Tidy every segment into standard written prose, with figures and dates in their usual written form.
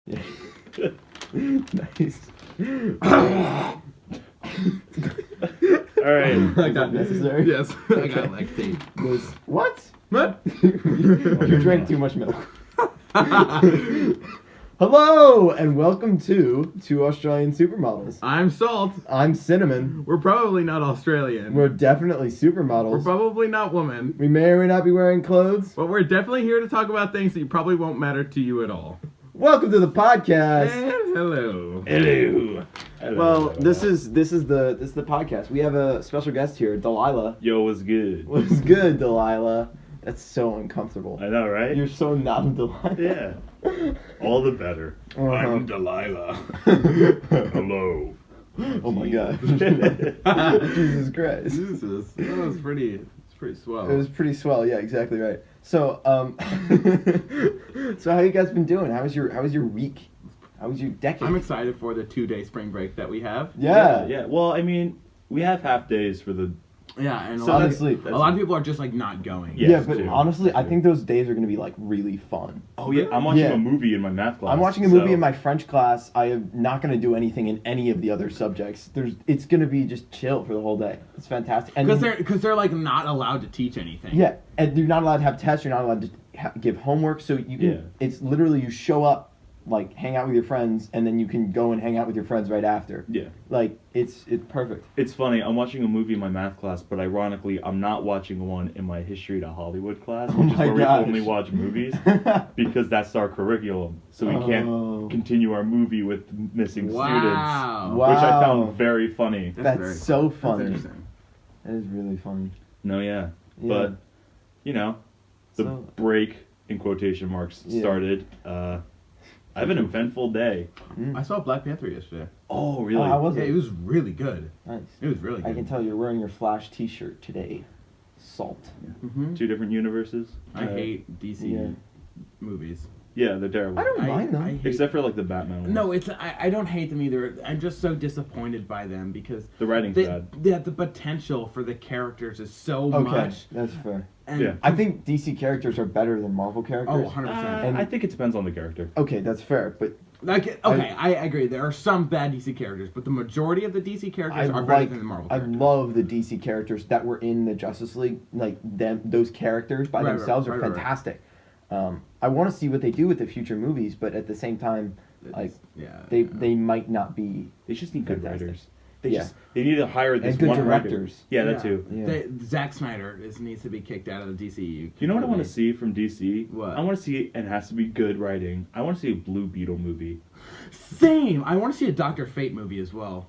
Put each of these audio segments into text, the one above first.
Yeah. Nice. Alright. Is that necessary? Yes, I got lactate. What? What? You drank too much milk. Hello, and welcome to Two Australian Supermodels. I'm Salt. I'm Cinnamon. We're probably not Australian. We're definitely supermodels. We're probably not women. We may or may not be wearing clothes. But we're definitely here to talk about things that probably won't matter to you at all. Welcome to the podcast. And hello. Hello. Well, this is the podcast. We have a special guest here, Delilah. Yo, what's good? What's good, Delilah? That's so uncomfortable. I know, right? You're so not Delilah. Yeah. All the better. Uh-huh. I'm Delilah. Hello. Oh my god. Jesus Christ. Jesus. That was pretty swell. It was pretty swell, yeah, exactly right. So, so how you guys been doing? How was your week? How was your decade? I'm excited for the 2-day spring break that we have. Yeah. Well, I mean, we have half days for the... Yeah, and So honestly, a lot of people are just like not going. Yeah. Yeah, but too. honestly, I Too. think those days are going to be like really fun. Oh, yeah, I'm watching Yeah. a movie in my math class. I'm watching a movie so- in my French class. I am not going to do anything in any of the other subjects. It's going to be just chill for the whole day. It's fantastic. And Because they're like not allowed to teach anything. yeah, and you're not allowed to have tests. You're not allowed to give homework. So you can. Yeah. It's literally you show up, like hang out with your friends, and then you can go and hang out with your friends right after. Yeah. Like it's perfect. It's funny, I'm watching a movie in my math class, but ironically, I'm not watching one in my history to Hollywood class, which is my where gosh. we only watch movies, because that's our curriculum. So we Oh. can't continue our movie with missing Wow. students, Wow. which I found very funny. That's very so That's funny. interesting. That is really funny. No, yeah. Yeah. But, you know, the So- break, in quotation marks, Yeah. started. I have an eventful day. I saw Black Panther yesterday. Oh, really? Oh, how was Yeah, it? it was really good. Nice. It was really good. I can tell you're wearing your Flash T-shirt today. Salt. Mm-hmm. Two different universes. I hate DC yeah. movies. Yeah, they're terrible. I don't mind them. I hate, Except for, like, the Batman ones. No, I don't hate them either. I'm just so disappointed by them because The writing's bad. the potential for the characters is so Okay, much. that's fair. And Yeah. I think DC characters are better than Marvel characters. Oh, 100%. And- I think it depends on the character. Okay, that's fair, but Like, okay, I agree. There are some bad DC characters, but the majority of the DC characters are better than the Marvel I characters. love the DC characters that were in the Justice League. Like those characters by Right, themselves right, are right. fantastic. I want to see what they do with the future movies, but at the same time, like yeah, they might not be. They just need good Fantastic. writers. They Yeah. need to hire this And good one directors. writer. Yeah, that too. Yeah. Zack Snyder needs to be kicked out of the DCU. You know what I want to completely. see from DC? What? I want to see, and it has to be good writing. I want to see a Blue Beetle movie. Same. I want to see a Dr. Fate movie as well.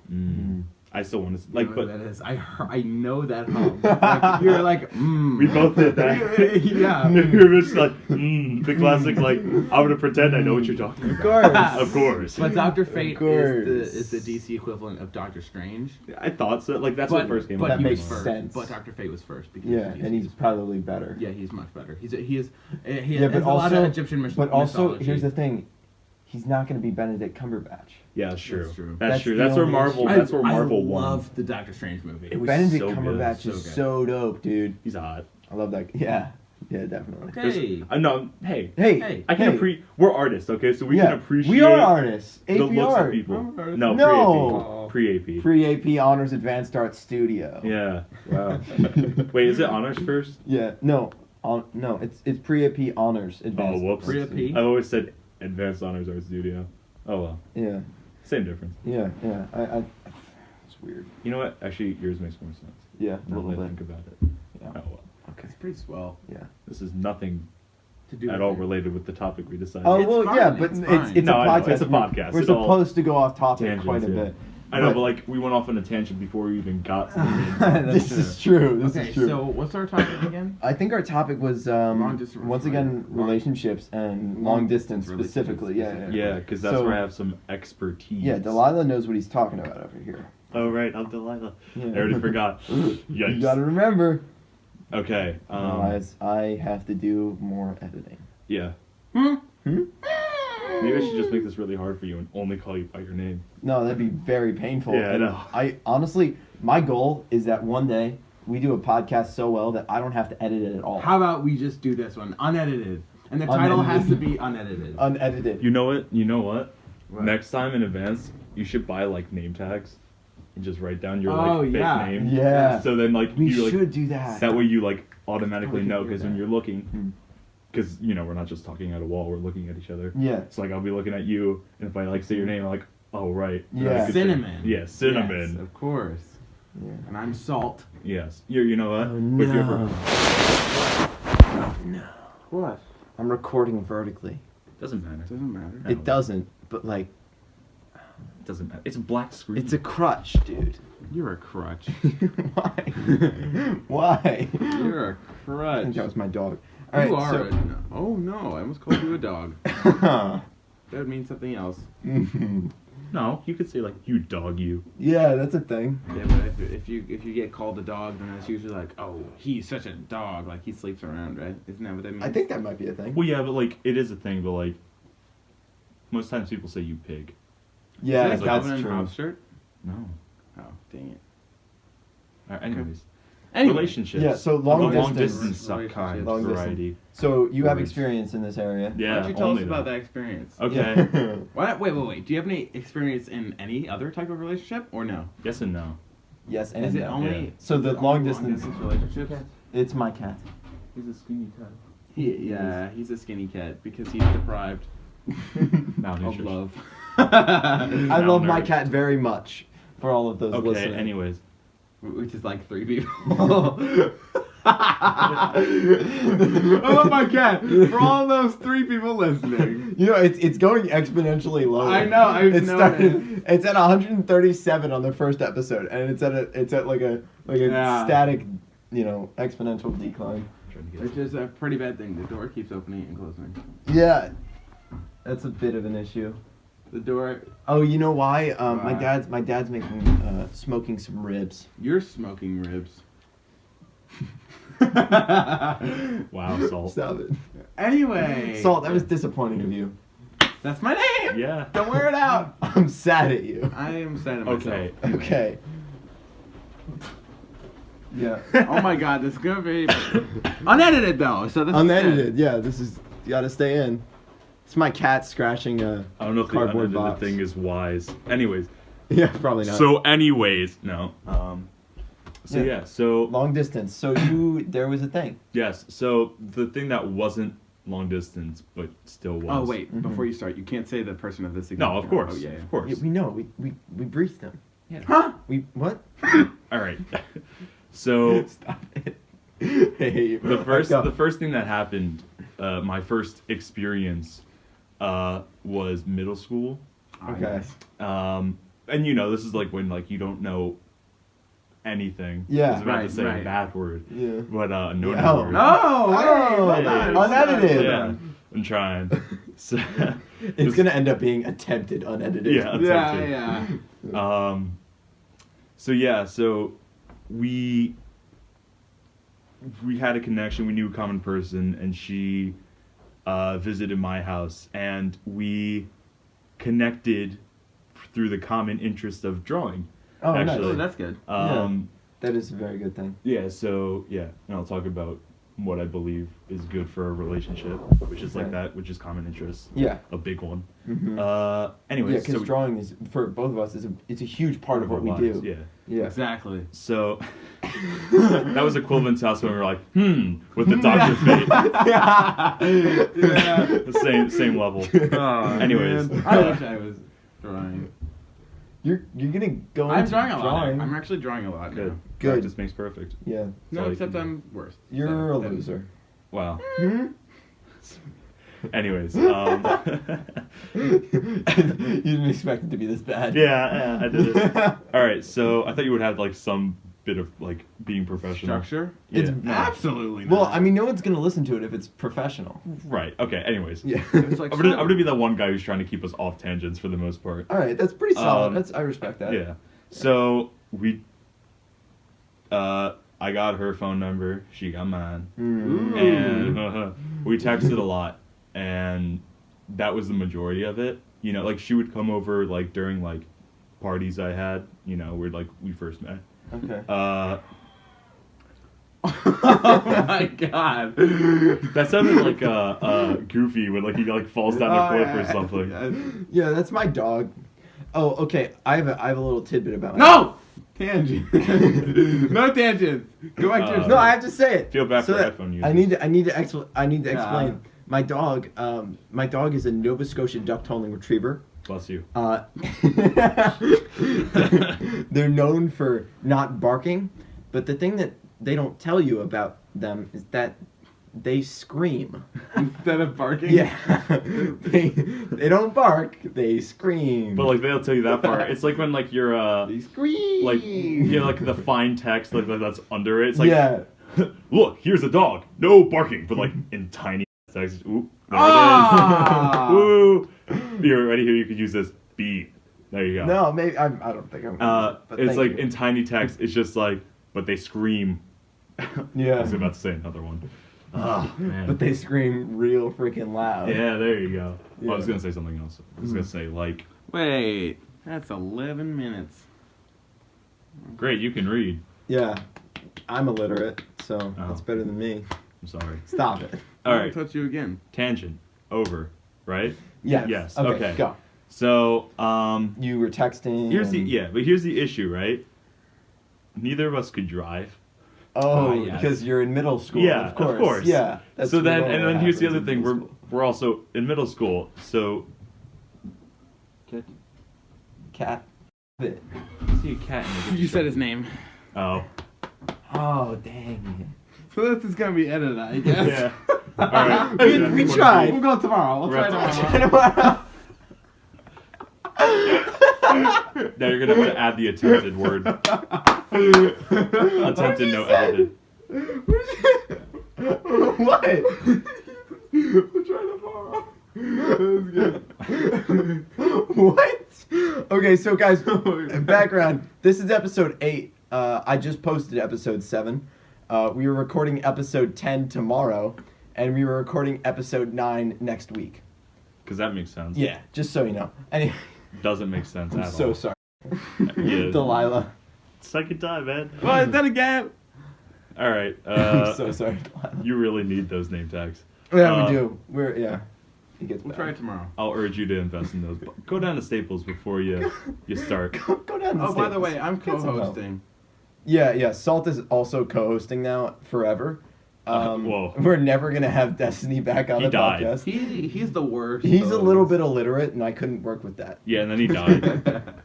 I still want to You know but what that is. I know that hum. Like, you're like, we both did that. Yeah. We were just like, the classic. Like, I'm gonna pretend I know what you're talking about. course. Of course. But Dr. Fate course. is the DC equivalent of Doctor Strange. I thought so. Like, that's But, what first came but up. That he makes was first. sense. But Dr. Fate was first. Because Yeah, and he's probably better. Yeah, he's much better. He has Yeah, but a lot of also, Egyptian but also mythology. here's the thing, he's not going to be Benedict Cumberbatch. Yeah, that's true. That's true. That's That's true. the That's where only Marvel. issue. That's where Marvel I won. love the Doctor Strange movie. It was Benedict so good. Cumberbatch So is good. so dope, dude. He's hot. I love that. Yeah, definitely. Hey. No, hey. Hey, I can hey. We're artists, okay? So we can appreciate. We are artists. AP the looks art. of people. I'm artist. No, No. pre-AP. Pre-AP Honors Advanced Art Studio. Yeah. Wow. Wait, is it honors first? Yeah. No. No. It's Pre-AP Honors Advanced. Oh, whoops. Art Pre-AP? Studio. I've always said advanced honors art studio. Oh well. Yeah. Same difference. Yeah. It's weird. You know what? Actually, yours makes more sense. Yeah. A Now little that I bit. think about it. Yeah. Oh well. Okay. It's pretty swell Yeah. This is nothing to do at with all it. related with the topic we decided. Oh It's well, fine, yeah, but it's it's fine. No, a I know, podcast. it's a podcast. We're It all- supposed to go off topic Tangents, quite a yeah. bit. I know, but like we went off on a tangent before we even got to the main. This is true. This Okay, is true. so what's our topic again? I think our topic was distance once again relationships and long distance relationships specifically. Yeah, specifically. Yeah, because that's So- where I have some expertise. Yeah, Delilah knows what he's talking about over here. Oh right, I'm Delilah. Yeah. I already forgot. You Yikes. gotta remember. Okay. Otherwise, I have to do more editing. Yeah. Hmm? Maybe I should just make this really hard for you and only call you by your name. No, that'd be very painful. Yeah, I And know. I honestly, my goal is that one day we do a podcast so well that I don't have to edit it at all. How about we just do this one unedited? And the title has to Unedited. be unedited. Unedited. You know what? You know what? What? Next time in advance, you should buy like name tags and just write down your Oh, like fake yeah. name. Yeah. So then like We you like should do that. that way you like automatically We can know do because that. when you're looking, Hmm. because you know we're not just talking at a wall, we're looking at each other. Yeah. It's like I'll be looking at you, and if I like say your name, I'm like, oh right. Yeah. I could say- Cinnamon. Yeah, cinnamon. Yes, of course. Yeah. And I'm Salt. Yes. You know what? Oh, But if you no. ever- Oh, no. What? I'm recording vertically. Doesn't matter. Doesn't matter. No. It doesn't, but like, It doesn't matter. It's a black screen. it's a crutch, dude. You're a crutch. Why? Why? You're a I crutch. think that was my dog. All You right, are so. a... Oh, no. I almost called you a dog. That would mean something else. No, you could say like you dog you. Yeah, that's a thing. Yeah, but if you get called a dog, then it's usually like, oh, he's such a dog. Like, he sleeps around, right? Isn't that what that means? I think that might be a thing. Well, yeah, but like it is a thing. But like most times people say you pig. Yeah, Is that a that's Calvin and true. Hobbes shirt? No. Oh, dang it. All right, anyways. Anyway. Relationships. Yeah, so long long distance. distance suck Relationships. kind Long distance. variety. So you have Rubbish. experience in this area. Yeah. Why don't you tell us only about that. that experience? Okay. What? Wait. Do you have any experience in any other type of relationship, or no? Yes and no. Yes, and Is it no. only... yeah. So is the it only long distance- relationships? It's my cat. He's a skinny cat. He's a skinny cat because he's deprived of Malnutrition. love. I love my Malnourished. cat very much. For all of those Okay. listening. Anyways. Which is like 3 people. I love my cat. For all those 3 people listening. You know, it's going exponentially lower. I know, I've It started. noticed. It's at 137 on the first episode, and it's at like a Yeah. static, exponential decline. Trying to get Which is a pretty bad thing. The door keeps opening and closing. Yeah, that's a bit of an issue. The door. Oh, you know why? Why? My dad's making smoking some ribs. You're smoking ribs. Wow, Salt. Stop it. Anyway. Salt, that was disappointing of you. That's my name. Yeah. Don't wear it out. I'm sad at you. I am sad at myself. Okay. Okay. Yeah. Oh my god, this is gonna be unedited though. So this Unedited. Yeah, this is you gotta stay in. It's my cat scratching a I don't know if the cardboard unedited box. thing is wise. Anyways. Yeah, probably not. So anyways, no. So Yeah. yeah, so Long distance. So there was a thing. yes, so the thing that wasn't long distance but still was. Oh wait, Mhm. before you start, you can't say the person of this. No, of course. Oh yeah. Of course. Yeah, we know. We briefed them. Yeah. Huh? We what? All right. So Stop it. Hey, the first thing that happened, my first experience, was middle school. Okay. And this is like when like you don't know anything. Yeah. I was about Right, to say a right. bad word, Yeah. but no Yeah. word. Oh, hey, well Hey, done. unedited. Yeah, I'm trying. So, It's gonna end up being attempted unedited. Yeah. Yeah, yeah. So yeah, so we had a connection. We knew a common person, and she visited my house, and we connected through the common interest of drawing. Oh, Actually. nice. Oh, that's good. That is a very good thing. Yeah. So yeah, and I'll talk about what I believe is good for a relationship, which is like Okay. that, which is common interest. Yeah. A big one. Mm-hmm. Anyways, Yeah, because so drawing is for both of us it's a huge part of what we our do. lives, Yeah. Yeah. Exactly. So that was equivalent to us when we were like, with the Dr. Fate. Yeah. The same level. Oh, Anyways. man. I wish I was drawing. You're gonna go I'm into drawing a lot. drawing. I'm actually drawing a lot Good. now. Good. Practice makes perfect. Yeah. No, all you except can do. I'm worse. You're So, a that- loser. Wow. Hmm? Anyways. You didn't expect it to be this bad. Yeah, I did it. All right, so I thought you would have like some bit of like being professional. Structure? Yeah. It's Absolutely not. Well, I mean, no one's gonna listen to it if it's professional. Right. Okay. Anyways. Yeah. It's like I'm gonna be the one guy who's trying to keep us off tangents for the most part. All right, that's pretty solid. Um, I respect that. Yeah. So we. I got her phone number. She got mine. Mm. And we texted a lot, and that was the majority of it. Like she would come over like during like parties I had. Where like we first met. Okay. Oh my god. That sounded like Goofy when like he like falls down a cliff or something. Yeah, that's my dog. Oh, okay. I have a little tidbit about my No! Tangent. No tangent. Go back to your No, I have to say it. Feel bad for that- iPhone users. I need to explain. Yeah. My dog is a Nova Scotia duck-tailing retriever. Bless you. They're known for not barking, but the thing that they don't tell you about them is that they scream. Instead of barking? Yeah. they don't bark, they scream. But like they'll tell you that part. It's like when like you're They scream. like like the fine text like that's under it. It's like yeah. look, here's a dog. No barking, but like in tiny text. Ooh, there Ah! it is. Woo! You're ready here. You could use this beep. There you go. No, maybe I don't think I'm. But It's thank like you. in tiny text. It's just like, but they scream. Yeah. I was about to say another one. Oh man. But they scream real freaking loud. Yeah, there you go. Yeah. I was gonna say something else. I was gonna say like, Wait, that's 11 minutes. great, you can read. Yeah. I'm illiterate, so that's better than me. I'm sorry. Stop it. All I'll right, touch you again. tangent over. Right? Yes. Yes, Okay. okay. Go. So You were texting. here's the and- here's the issue, right? Neither of us could drive. Oh, yes. because you're in middle school. Yeah, of course. of course. Yeah. That's So then, normally and then what here's the happens other in thing: middle school. we're also in middle school. So, Cat. Bit. I see a cat. In the You said his name. Oh. Oh, dang. So this is gonna be edited, I guess. Yeah. All right. We tried. We'll go tomorrow. We'll try Right. tomorrow. Now you're gonna have to add the attempted word. Attempted, no edited. What? We'll try tomorrow. That was good. What? Okay, so guys, background. This is episode 8. I just posted episode 7. We were recording episode 10 tomorrow, and we were recording episode 9 next week. Because that makes sense. Yeah, just so you know. Anyway, Doesn't make sense I'm at so all. sorry. Yeah. Delilah. Second time, man. Well, then again. All right. I'm so sorry, Delilah. You really need those name tags. Yeah, we do. It gets We'll better. try tomorrow. I'll urge you to invest in those. Go down to Staples before you start. Go down the Oh, by the Staples. way, I'm Get some help. co-hosting. Yeah. Salt is also co-hosting now forever. Whoa. We're never gonna have Destiny back on He the died. podcast. He's the worst. He's a little host. bit illiterate, and I couldn't work with that. Yeah, and then he died.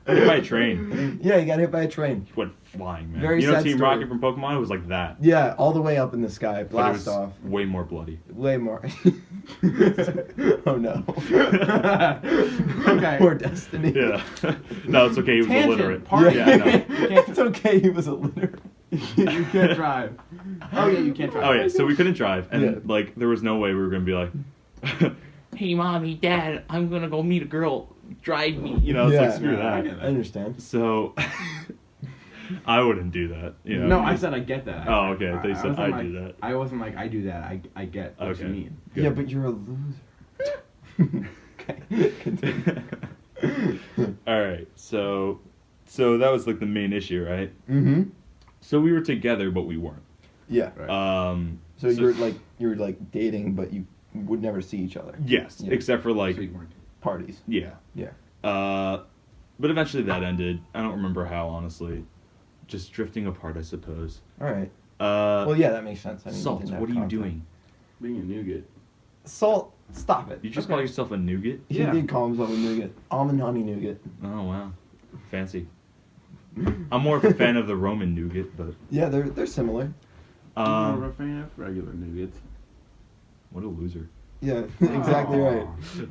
Hit by a train. Yeah, he got hit by a train. He went flying, man. Very you know sad Team story. Rocket from Pokemon? It was like that. Yeah, all the way up in the sky, But it blast was off. way more bloody. Way more. Oh no. Okay. Poor Destiny. Yeah. No, it's okay. He was Tangent, illiterate. part- Yeah, I know. It's okay. He was illiterate. You can't drive. Oh yeah, you can't drive. Oh yeah, so we couldn't drive, and Yeah. like there was no way we were gonna be like, Hey, mommy, dad, I'm gonna go meet a girl. Drive me. you know, it's Yeah. like screw I that. get I understand. So I wouldn't do that. You know. No, I said I get that. Oh, okay, I thought you said wasn't I like, do that. I wasn't like I do that. I get what Okay. you mean. Good. Yeah, but you're a loser. Okay. Continue. All right, so that was like the main issue, right? Mm-hmm. So we were together, but we weren't. Yeah. Right. So you're like dating, but you would never see each other. Yes, Yeah. except for like So you weren't. Parties. yeah. Yeah. But eventually that ended. I don't remember how, honestly. Just drifting apart, I suppose. All right. Well, Well, yeah, that makes sense. I mean, Salt, didn't have what are you contact. doing? Being a nougat. Salt, stop it. You just Okay. call yourself a nougat? He Yeah. did call himself a nougat. Almond honey nougat. Oh wow, fancy. I'm more of a fan of the Roman nougat, but Yeah, they're similar. I'm more of a fan of regular nougats. what a loser. Yeah, exactly right.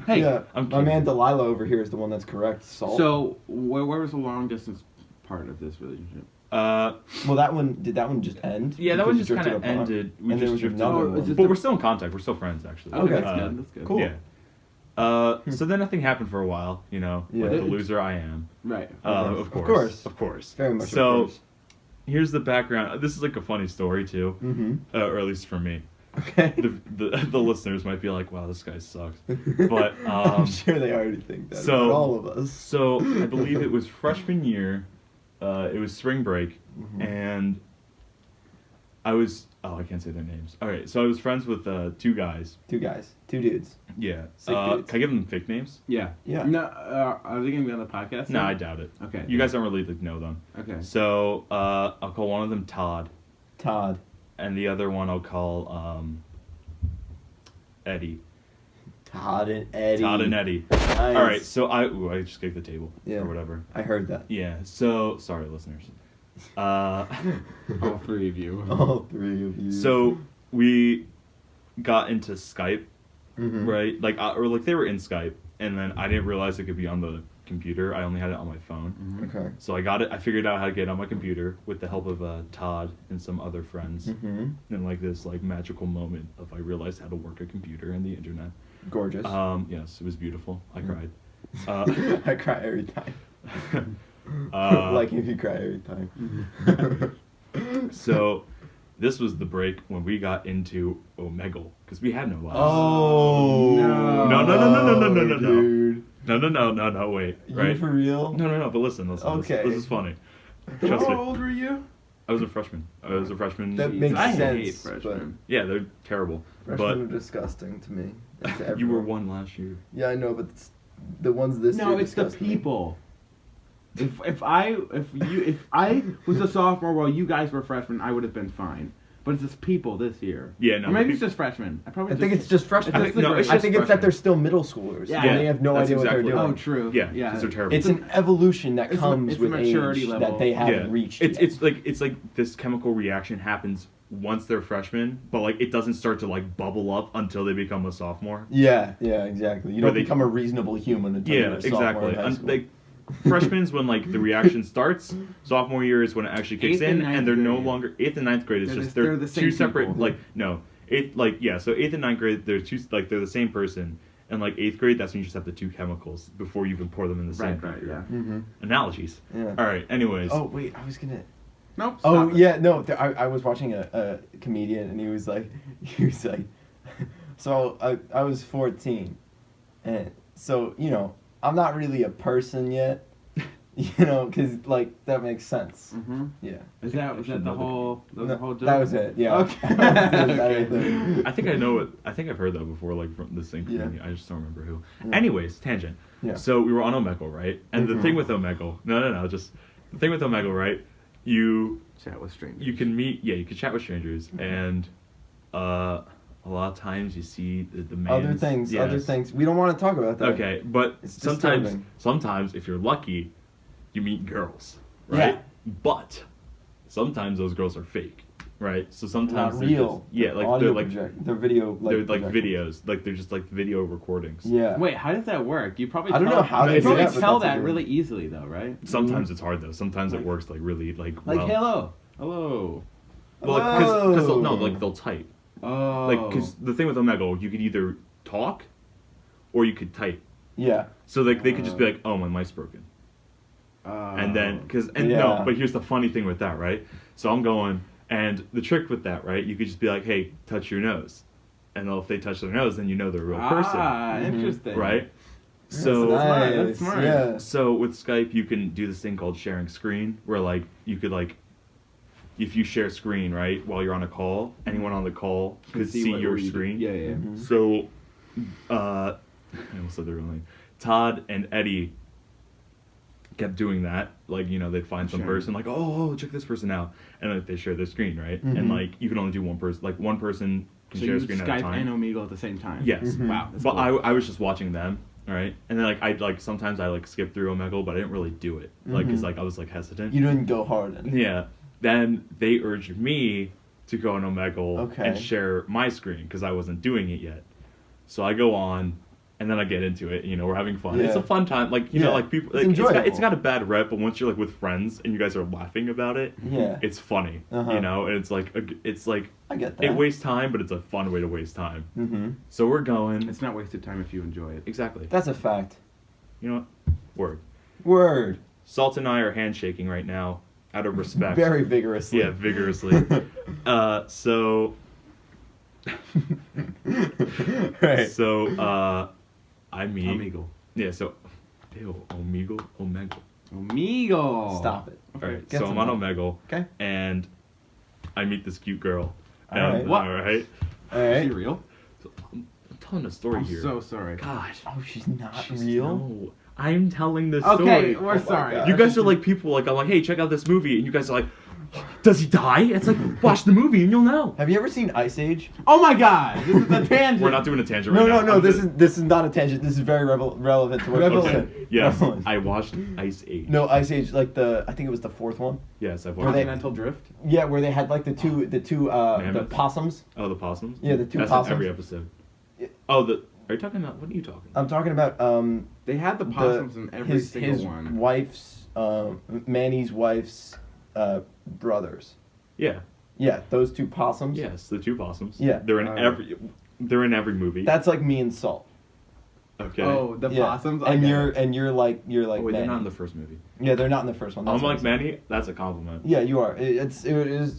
Hey, yeah, I'm my kidding. man Delilah over here is the one that's correct. Salt. So where was the long distance part of this relationship? well, that one just end? Yeah, that Because one you just drifted kind of apart? ended. We And there just was drifted another apart. one. Is this But the- we're still in contact. We're still friends, actually. Okay, Okay. that's good. That's good. Cool. Yeah. So then nothing happened for a while, you know, Yeah. like the loser I am. Right. Of course. Of course. Of course. Very much. So here's the background. This is like a funny story too, Mm-hmm. or at least for me. Okay. The listeners might be like, "Wow, this guy sucks," but I'm sure they already think that. so- about all of us. So I believe it was freshman year. It was spring break, Mhm. and I was Oh, I can't say their names. All right, so I was friends with 2 guys. 2 guys, 2 dudes. Yeah. Sick dudes. Can I give them fake names? Yeah. Yeah. No, are they gonna be on the podcast? No, then? I doubt it. Okay. You guys don't really like, know them. Okay. So I'll call one of them Todd, Todd. and the other one I'll call Eddie. Todd and Eddie. Todd and Eddie. Nice. All right, so I just kicked the table Yeah. or whatever. I heard that. Yeah. So sorry, listeners. All 3 of you. All 3 of you. So we got into Skype, Mhm. right? Like, or like they were in Skype, and then I didn't realize it could be on the computer. I only had it on my phone. Mhm. Okay. So I figured out how to get it on my computer with the help of Todd and some other friends. Mm-hmm. And like this like magical moment of I realized how to work a computer and the internet. Gorgeous. Yes, it was beautiful. I Mm. cried. I cry every time. Like if you cry every time. So this was the break when we got into Omegle because we had no lives. Oh. No. No. Dude. No, wait. Right? You for real? No, but listen. Okay. This is funny. Trust How me. old were you? I was a freshman. That Jeez, makes I sense. hate freshmen. Yeah, they're terrible. Freshmen are disgusting to me. and to You were everyone. one last year. Yeah, I know, but the ones this year No, it's the disgust me. people. If I was a sophomore while you guys were freshmen, I would have been fine. But it's just people this year. Yeah, no. Or maybe it's just freshmen. I think it's just freshmen. It's just the grade. I think it's that freshmen. they're still middle schoolers. Yeah. and they have no That's idea what exactly they're doing. Oh, true. Yeah, yeah. because they're terrible. It's an evolution that It's a- comes it's a with maturity age level. that they haven't reached. It's yet. it's like this chemical reaction happens once they're freshmen, but like it doesn't start to like bubble up until they become a sophomore. Yeah, exactly. You Where don't they- become a reasonable human until Yeah, you're a sophomore exactly. in high school. Like freshmen's when like the reaction starts. Sophomore year is when it actually kicks 8th and in, 9th and they're no grade. longer 8th and 9th grade is They're just the- they're the two same separate people. like no 8th like yeah so 8th and 9th grade they're the same person, and like 8th grade that's when you just have the 2 chemicals before you even pour them in the same Right, beaker. yeah. Mm-hmm. Analogies. Yeah. All right. Anyways. Oh wait, I was gonna. Nope. Oh stop it. yeah, no. I was watching a comedian and he was like, so I was 14, and so I'm not really a person yet, because like that makes sense. Mhm. Yeah. Was that should the know the- whole? That was the whole joke? That was it. Yeah. Okay. Okay. I think I know it. I think I've heard that before, like from the same Yeah. community. I just don't remember who. Yeah. Anyways, tangent. Yeah. So we were on Omegle, right? And the Mhm. thing with Omegle, no, just the thing with Omegle, right? You Chat with strangers. you can meet, you can chat with strangers, and a lot of times you see the man's, Other things. yes. Other things. We don't want to talk about that. Okay, but It's sometimes disturbing. if you're lucky, you meet girls, right? Yeah. But sometimes those girls are fake, right? So sometimes Not they're real. just, yeah, like audio they're like they're video. they're like projections. videos, like they're just like video recordings. Yeah. Wait, how does that work? You probably I don't know how they you do probably that, but tell that's a that good- really easily though, right? Sometimes it's hard though. Sometimes it Like- works like really like Like well. hello. Well, because Hello. no, like they'll type. Oh. Like because the thing with Omegle, you could either talk, or you could type. Yeah. So like they could just be like, oh, my mic's broken. And then, Yeah. no, but here's the funny thing with that, right? So I'm going, and the trick with that, right? You could just be like, hey, touch your nose. And if they touch their nose, then you know they're a real person, Ah, Mhm. interesting. right? So, nice. nice. That's smart. Yeah. so with Skype, you can do this thing called sharing screen, where like, you could like, if you share screen, right, while you're on a call, anyone on the call could see what your you do. screen. Yeah, yeah. Mhm. So, I almost said their real name. Todd and Eddie kept doing that. Like, they'd find some Sure. person, like, oh, check this person out. And like, they share their screen, right? Mhm. And like, you can only do one person. Like, one person can So share you a screen at a Skype time. and Omegle at the same time. Yes. Mhm. Wow. That's But cool. I was just watching them, right? And then like, sometimes I like skip through Omegle, but I didn't really do it. Like, cause Mhm. like I was like hesitant. You didn't go hard in. Yeah. Then they urged me to go on Omegle Okay. and share my screen because I wasn't doing it yet. So I go on, and then I get into it. We're having fun. It's Yeah. a fun time. Like Yeah. like people. It's Like, enjoyable. it's got a bad rep, but once you're like with friends and you guys are laughing about it, Yeah. it's funny. Uh-huh. And it's like I get that. it wastes time, but it's a fun way to waste time. Mm-hmm. So we're going. It's not wasted time if you enjoy it. Exactly. That's a fact. You know what? Word. Word. Salt and I are handshaking right now out of respect. Very vigorously. Yeah, vigorously. So. Right. So, I meet. Omegle. Yeah, so. Ew, Omegle? Omegle. Omegle. Stop it. Alright, Get so some I'm on help. Omegle. Okay. And I meet this cute girl. All right. What? All right. All Is she right. real? I'm telling a story I'm here. so sorry. God. Oh, she's not She's- real. No, I'm telling the Okay, story. we're Oh my sorry. God. You guys are like people like I'm like, hey, check out this movie, and you guys are like, does he die? It's like, watch the movie and you'll know. Have you ever seen Ice Age? Oh my god, this is a tangent. We're not doing a tangent No, right no, now. no. This is not a tangent. This is very relevant to what you Relevant. said. Okay. Yes, Relevant. I watched Ice Age. No, Ice Age, like I think it was the fourth one. Yes, I've Were watched they- it. Continental Drift. Yeah, where they had like the two the Mammoths? possums. Oh, the possums? Yeah, the two That's possums. in every episode. Yeah. Oh, are you talking about, what are you talking about? I'm talking about They had the possums in every single his one. wife's Manny's wife's brothers. Yeah, Yeah, those two possums. yes, the two possums. Yeah. They're in Oh. every movie. That's like me and Salt. Okay. Oh, the Yeah. possums. I And get you're it. like Oh, wait, they're Manny. not in the first movie. Yeah, they're not in the first one. That's I'm what like saying. Manny, that's a compliment. Yeah, you are. It is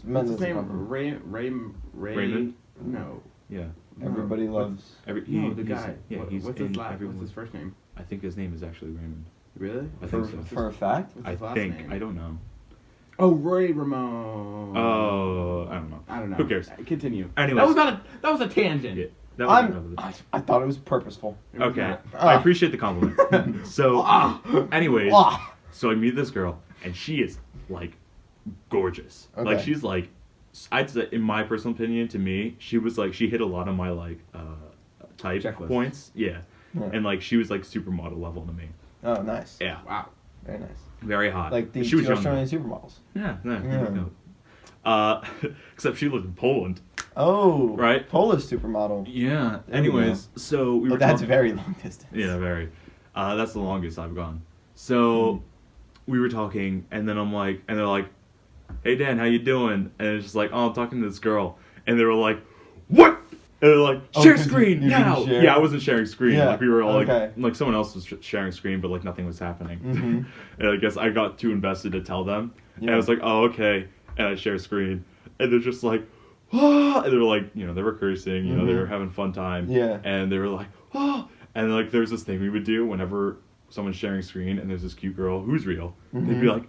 meant What's as his a name? compliment. Raymond? No. Yeah. Everybody What's- loves. No, the guy. Yeah, What- he's what's in his last? every What's his one. first name? I think his name is actually Raymond. Really? I For, think so. for a fact. What's I his last think. name? I don't know. Oh, Roy Ramon. Oh, I don't know. I don't know. Who cares? Continue. Anyways. That was not a. That was a tangent. Yeah, that was irrelevant. I thought it was purposeful. It was Okay, not. I appreciate the compliment. So, Ah. anyways, Ah. so I meet this girl, and she is like gorgeous. Okay. Like she's like, I'd say, in my personal opinion, to me, she was like she hit a lot of my like type Checklist. points. Yeah, Yeah. and like she was like supermodel level to me. Oh, nice. Yeah, Wow. Very nice. very hot. Like the she was two young. Australian supermodels. Yeah, yeah. Yeah. No. Except she lived in Poland. Oh, Right. Polish supermodel. Yeah. There we Anyways, so we were But that's talking- very long distance. Yeah, very. That's the longest I've gone. So we were talking, and then I'm like, and they're like, "Hey Dan, how you doing?" And it's just like, "Oh, I'm talking to this girl," and they were like, "What?" And they're like, Oh, "Share 'cause screen you now!" didn't share? Yeah, I wasn't sharing screen. Yeah, Like we were all okay. like someone else was sharing screen, but like nothing was happening. Mhm. And I guess I got too invested to tell them, and I Yeah. was like, "Oh, okay," and I share screen, and they're just like, "Oh," and they were like, they were cursing, they Mhm. were having fun time, Yeah. and they were like, "Oh," and like there's this thing we would do whenever someone's sharing screen and there's this cute girl who's real, they'd be Mhm. like,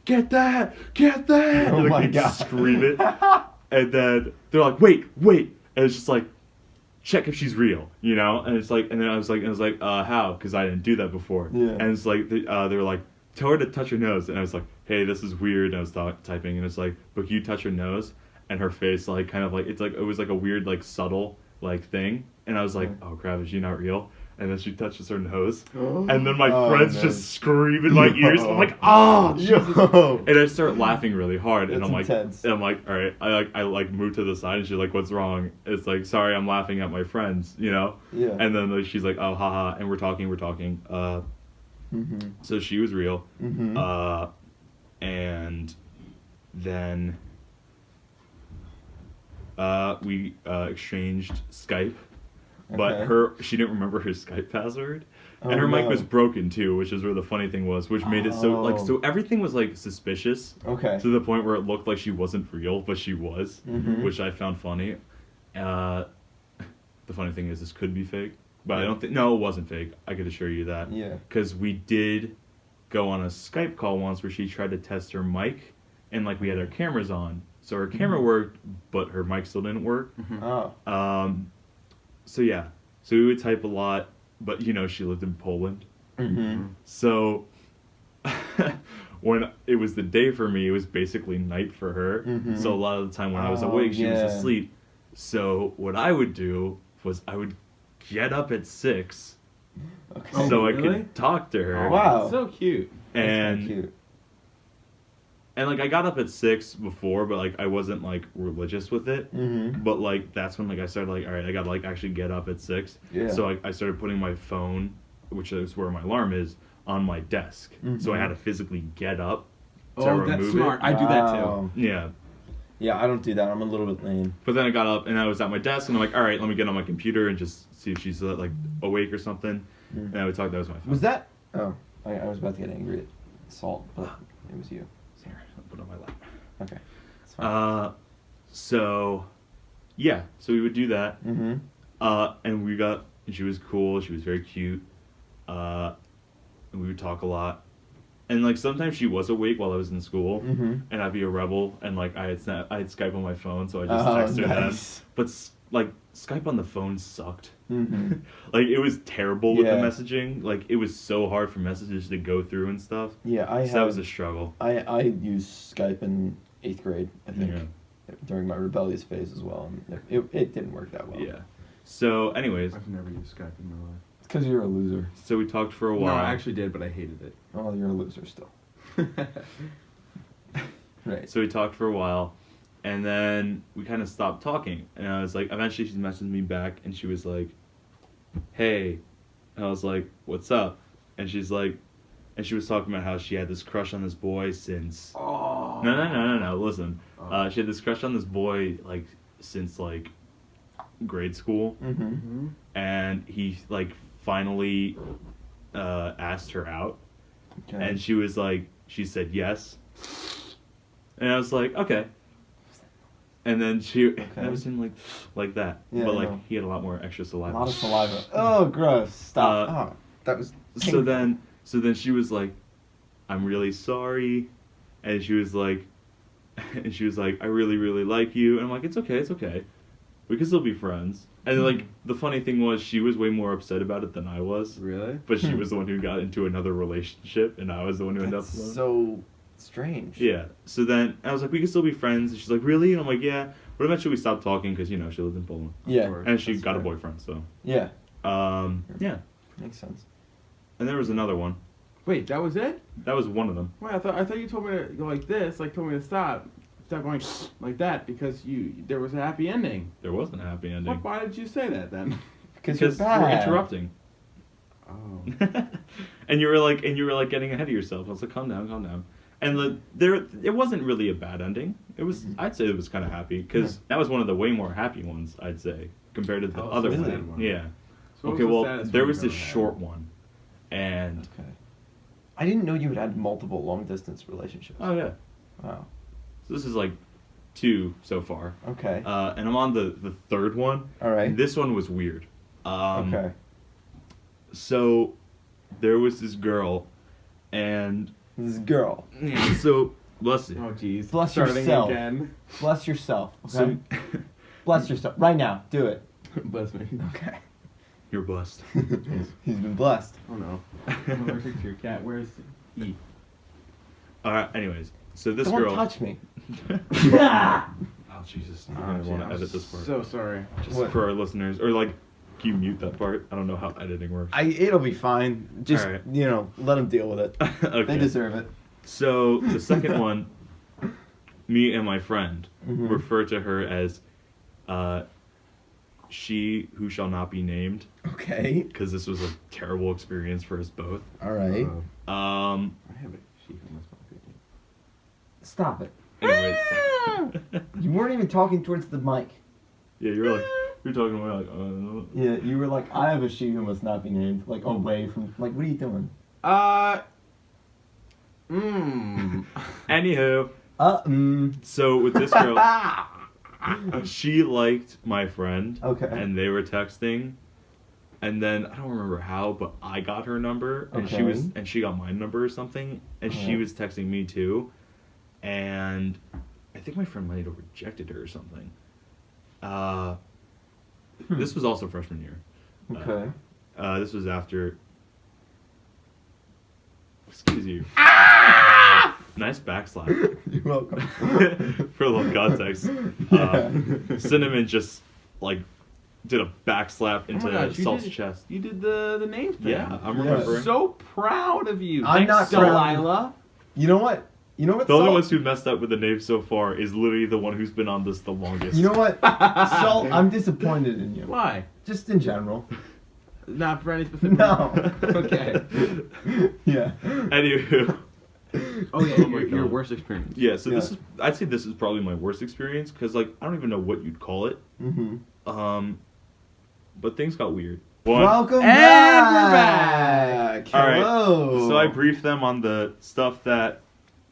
"Get that, get that!" Oh and like, my they'd God. scream it, and then they're like, "Wait," and it's just like, check if she's real, and it's like, and then I was like, how? Because I didn't do that before, Yeah. and it's like they were like, tell her to touch her nose, and I was like, hey, this is weird, and I was typing, and it's like, but you touch her nose, and her face like kind of like it was like a weird like subtle like thing, and I was like, oh crap, is she not real? And then she touches her nose, and then my Oh, friends no. just scream in my ears. I'm like, Yo. and I start laughing really hard, and That's I'm like, intense. all right. I move to the side, and she's like, what's wrong? It's like, sorry, I'm laughing at my friends, Yeah. And then like, she's like, oh, haha, and we're talking. Mhm. So she was real, Mhm. and then we exchanged Skype. But Okay. she didn't remember her Skype password, Oh, and her mic no. was broken too, which is where the funny thing was, which made it Oh. so everything was like suspicious Okay. to the point where it looked like she wasn't real, but she was, Mhm. which I found funny. The funny thing is, this could be fake, but I don't think. No, it wasn't fake. I could assure you that. Yeah. Because we did go on a Skype call once where she tried to test her mic, and like we had our cameras on, so her camera worked, but her mic still didn't work. Oh. So yeah, so we would type a lot, but she lived in Poland. Mhm. So when it was the day for me, it was basically night for her. Mhm. So a lot of the time when I was Oh, awake, she was yeah. asleep. So what I would do was I would get up at 6 Okay. Oh, so I really? could talk to her. Oh, Wow. So cute. That's kinda And cute. and like I got up at 6 before, but like I wasn't like religious with it. Mhm. But like that's when like I started like, all right, I gotta like actually get up at 6. Yeah. So I started putting my phone, which is where my alarm is, on my desk. So I Mhm. had to physically get up to Oh, remove that's smart. it. I do that too. Wow. Yeah. Yeah, I don't do that. I'm a little bit lame. But then I got up and I was at my desk and I'm like, all right, let me get on my computer and just see if she's like awake or something. Mm. And I would talk. That was my phone. Was that? Oh, I was about to get angry at Salt, but it was you. Here, I'll put it on my lap. Okay. It's fine. So, yeah. So we would do that. Mhm. And she was cool. She was very cute. And we would talk a lot. And like sometimes she was awake while I was in school, Mm-hmm. and I'd be a rebel, and like I had Skype on my phone, so I just text her nice. then. But like Skype on the phone sucked. Mm-hmm. Like it was terrible with the Yeah. messaging. Like it was so hard for messages to go through and stuff. Yeah, So that was a struggle. I used Skype in 8th grade, I think, Yeah. during my rebellious phase as well. And it didn't work that well. Yeah. So, anyways, I've never used Skype in my life. It's because you're a loser. so we talked for a No, while. I actually did, but I hated it. Oh, you're a loser still. Right. So we talked for a while, and then we kind of stopped talking. And I was like, eventually she messaged me back, and she was like, "Hey," and I was like, "What's up?" And she's like, and she was talking about how she had this crush on this boy since. Oh. No. Listen, Oh. she had this crush on this boy like since like grade school, Mm-hmm. Mm-hmm. and he like finally asked her out, Okay. and she said yes, and I was like, okay. And then that was him like that, Yeah, but I like know. he had a lot more extra a saliva. lot of saliva. Oh, gross. Stop. Oh, that was. So then she was like, "I'm really sorry," and she was like, "I really, really like you," and I'm like, "It's okay, we can still be friends." And like the funny thing was, she was way more upset about it than I was, Really? but she was the one who got into another relationship, and I was the one who ended up That's alone. so strange. Yeah. So then I was like, "We can still be friends," and she's like, "Really?" And I'm like, "Yeah." But eventually we stopped talking because she lived in Poland, Yeah. and she That's got a fair. boyfriend. So Yeah. yeah. Makes sense. And there was another one. Wait, that was it? That was one of them. Wait, I thought you told me to go like this, like told me to stop going like that because there was a happy ending. There wasn't a happy ending. Why did you say that then? Because you're Because bad. you were interrupting. Oh. and you were like getting ahead of yourself. I was like, calm down. And it wasn't really a bad ending. It was, I'd say it was kind of happy because that was one of the way more happy ones, I'd say, compared to the Oh, other so one. sad one. Yeah. So what Okay, was the well, saddest there one was you've this ever had? short one, and Okay. I didn't know you had multiple long distance relationships. oh yeah, Wow. so this is like 2 so far, Okay. and I'm on the third one. All right. This one was weird. Okay. So there was this girl, and This girl. so bless you. Oh jeez. Bless Starting yourself. again. Bless yourself. So Okay. Bless yourself. Right now. Do it. Bless me. Okay. you're blessed. He's been blessed. Oh no. I'm allergic to your cat. Where's E? All right. Anyways, so this Don't girl. touch me. Oh Jesus! Oh, I want gee, to I'm edit this part. So sorry. Just What? for our listeners, or like, can you mute that part? I don't know how editing works. It'll be fine. Just Alright. let them deal with it. Okay. They deserve it. So the second one, me and my friend Mhm. refer to her as she who shall not be named, Okay. because this was a terrible experience for us both. All right. Um. I have a she who must not be. Stop it. Anyways. You weren't even talking towards the mic. Yeah, you're talking about Yeah, you were like, I have a she who must not be named. Like, away from. Like, what are you doing? Anywho, Mm. so with this girl, she liked my friend. Okay. And they were texting, and then I don't remember how, but I got her number, and Okay. she got my number or something, and she Alright. was texting me too, and I think my friend might have rejected her or something. This was also freshman year. Okay. This was after. Excuse you. Nice backslap. You're welcome. For a little context, Yeah. Cinnamon just like did a backslap into gosh, you Salt's did- chest. You did the name thing. Yeah, I'm Yeah. remembering. So proud of you. I'm not proud. Delilah. You know what? You know what? The only Salt? ones who messed up with the name so far is literally the one who's been on this the longest. You know what? Salt, I'm disappointed in you. Why? Just in general. Not for any specific. No. Okay. Yeah. Anywho, Oh yeah, Oh my your God. worst experience. yeah. So this Yeah. is, I'd say this is probably my worst experience because like I don't even know what you'd call it. Mm-hmm. But things got weird. Welcome And we're back. All right. Hello. So I briefed them on the stuff that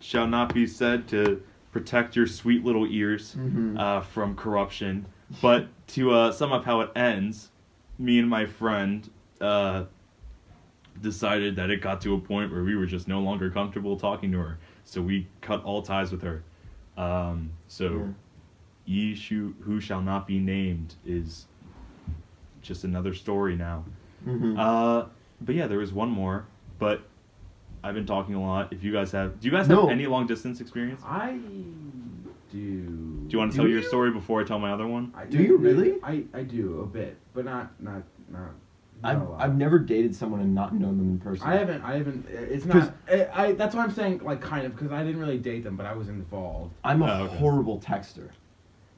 shall not be said to protect your sweet little ears Mhm. from corruption. But to sum up how it ends, me and my friend decided that it got to a point where we were just no longer comfortable talking to her, so we cut all ties with her. Ye who shall not be named is just another story now. Mm-hmm. But yeah, there was one more, but I've been talking a lot. If you guys do you guys No. have any long distance experience? I do. Do you want to tell your story before I tell my other one? Do you really? I do a bit, but not a lot. I've never dated someone and not known them in person. I haven't. It's not. That's why I'm saying like kind of because I didn't really date them, but I was involved. I'm a Oh, okay. horrible texter.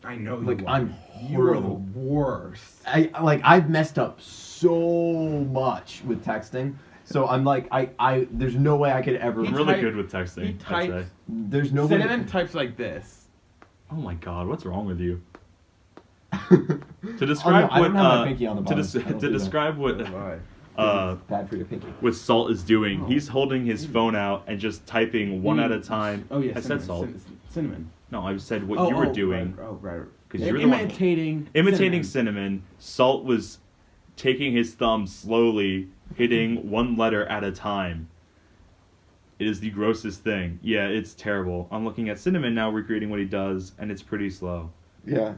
I know you. Like, are. I'm You are the horrible. worst. I've messed up so much with texting. So I'm like I there's no way I could ever. I'm He really type- good with texting. he I'd types- say. There's no way. Cinnamon types like this. Oh my god, what's wrong with you? To To describe I don't what have my pinky on the to, bottom. des- I don't to do that. describe what Why? Bad for your pinky. what Salt is doing, Oh. he's holding his phone out and just typing one at a time. Oh yeah, I said Salt. Cinnamon. No, I said what you were doing. Right. Because you're the one Imitating cinnamon. Salt was taking his thumb slowly, hitting one letter at a time. It is the grossest thing. Yeah, it's terrible. I'm looking at Cinnamon now recreating what he does, and it's pretty slow. Yeah.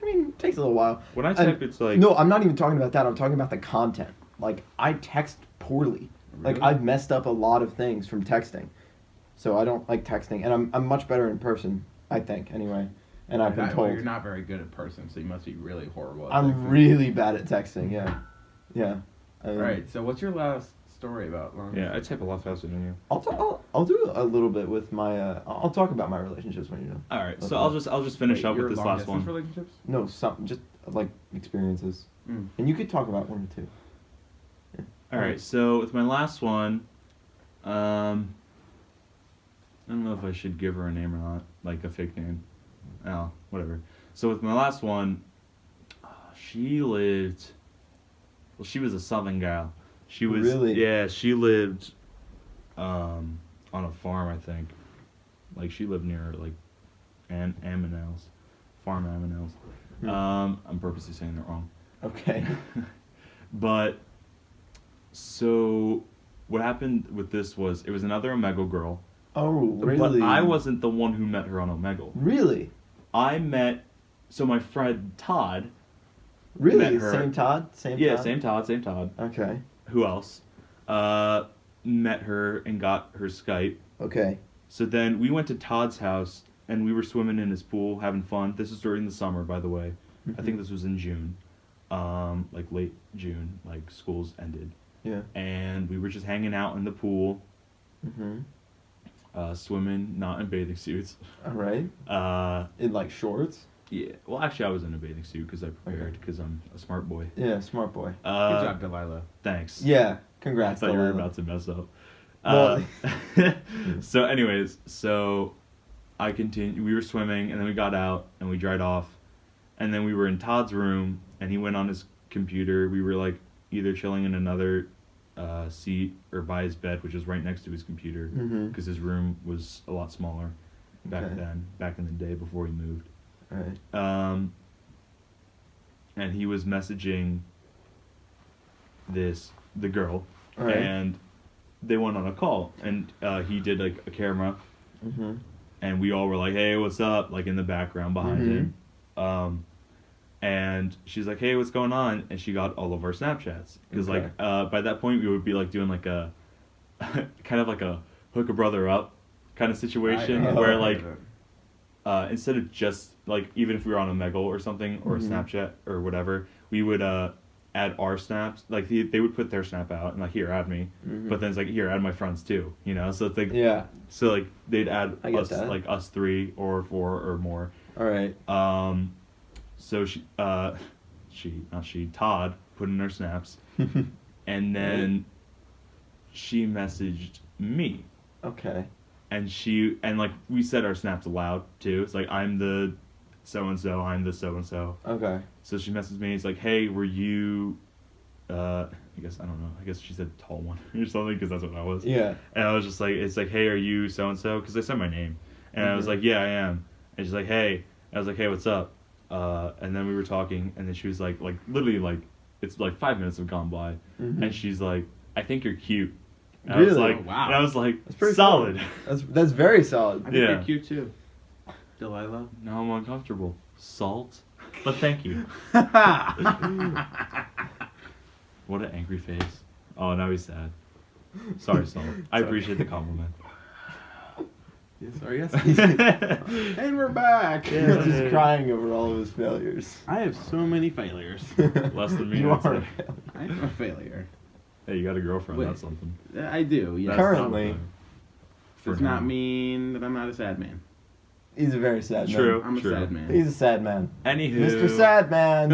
I mean, it takes a little while. When I type, it's like... No, I'm not even talking about that. I'm talking about the content. Like, I text poorly. Like, Really? I've messed up a lot of things from texting. So I don't like texting. And I'm much better in person, I think, anyway. And I've been told. You're not very good at person, so you must be really horrible. At I'm texting. really bad at texting, yeah. Yeah. Right. So what's your last story about? Long Yeah, I type a lot faster than you. I'll do a little bit with my I'll talk about my relationships when you're done. All right, so Okay. I'll just finish Wait, up your with this long last distance one. Relationships? No, some just like experiences. Mm. And you could talk about one or two. Yeah. All right, so with my last one, I don't know if I should give her a name or not, like a fake name. Oh, whatever. So with my last one, she lived. Well, she was a Southern gal. She was Really? Yeah, she lived, on a farm, I think. Like she lived near like, Ammonels, farm Ammonels. Hmm. I'm purposely saying that wrong. Okay. But so what happened with this was it was another Omegle girl. Oh, really? But I wasn't the one who met her on Omegle. Really? I met my friend Todd. Really? Met her. Same Todd? Same Yeah, Todd? same Todd. Okay. Who else? Met her and got her Skype. Okay. So then we went to Todd's house and we were swimming in his pool, having fun. This was during the summer, by the way. I think this was in June. Like late June, like schools ended. Yeah. And we were just hanging out in the pool, Mm-hmm. swimming, not in bathing suits. All right. In like shorts? Yeah. Well, actually, I was in a bathing suit because I prepared because I'm a smart boy. Yeah, smart boy. Good job, Delilah. Thanks. Yeah. I Congrats. thought you were Delilah. about to mess up. Well- So, anyways, I continued. We were swimming, and then we got out, and we dried off, and then we were in Todd's room, and he went on his computer. We were like either chilling in another seat or by his bed, which was right next to his computer, Mhm. because his room was a lot smaller back Okay. then, back in the day before he moved. All right. And he was messaging the girl, All right. and they went on a call, and he did like a camera, Mm-hmm. and we all were like, "Hey, what's up?" Like in the background behind him. And she's like, "Hey, what's going on?" And she got all of our Snapchats because Okay. like by that point we would be like doing like a kind of like a hook a brother up kind of situation where like instead of just like even if we were on a Omegle or something or a Snapchat or whatever, we would add our snaps. Like they would put their snap out and like, here, add me. Mhm. But then it's like, here, add my friends too. You know, so it's like Yeah. so like they'd add I get us that. like us 3 or 4 or more. All right. So Todd put in her snaps, and then she messaged me. Okay. And like we said our snaps aloud too. It's like I'm the so and so, I'm the so and so. Okay. So she messaged me. It's like, hey, were you? I guess I don't know. I guess she said tall one or something because that's what I was. Yeah. And I was just like, it's like, hey, are you so and so? Because I said my name, and I was Mhm. like, yeah, I am. And she's like, hey. I was like, hey, what's up? And then we were talking, and then she was like literally like, it's like 5 minutes have gone by, Mhm. and she's like, I think you're cute. And I was Really? like, Oh, wow. And I was like, That's pretty solid. That's very solid. I think Yeah. you're cute too. Delilah. Now I'm uncomfortable. Salt? But thank you. What an angry face. Oh, now he's sad. Sorry, Salt. I appreciate the compliment. Yes, sorry, yes. And we're back. He's just crying over all of his failures. I have so many failures. Less than me. You I'd are. say. I'm a failure. Hey, you got a girlfriend. Wait. That's something. I do, yes. That's Currently. something. For Does now. not mean that I'm not a sad man. He's a very sad man. True. I'm a sad man. He's a sad man. Anywho. Mr. Sad Man.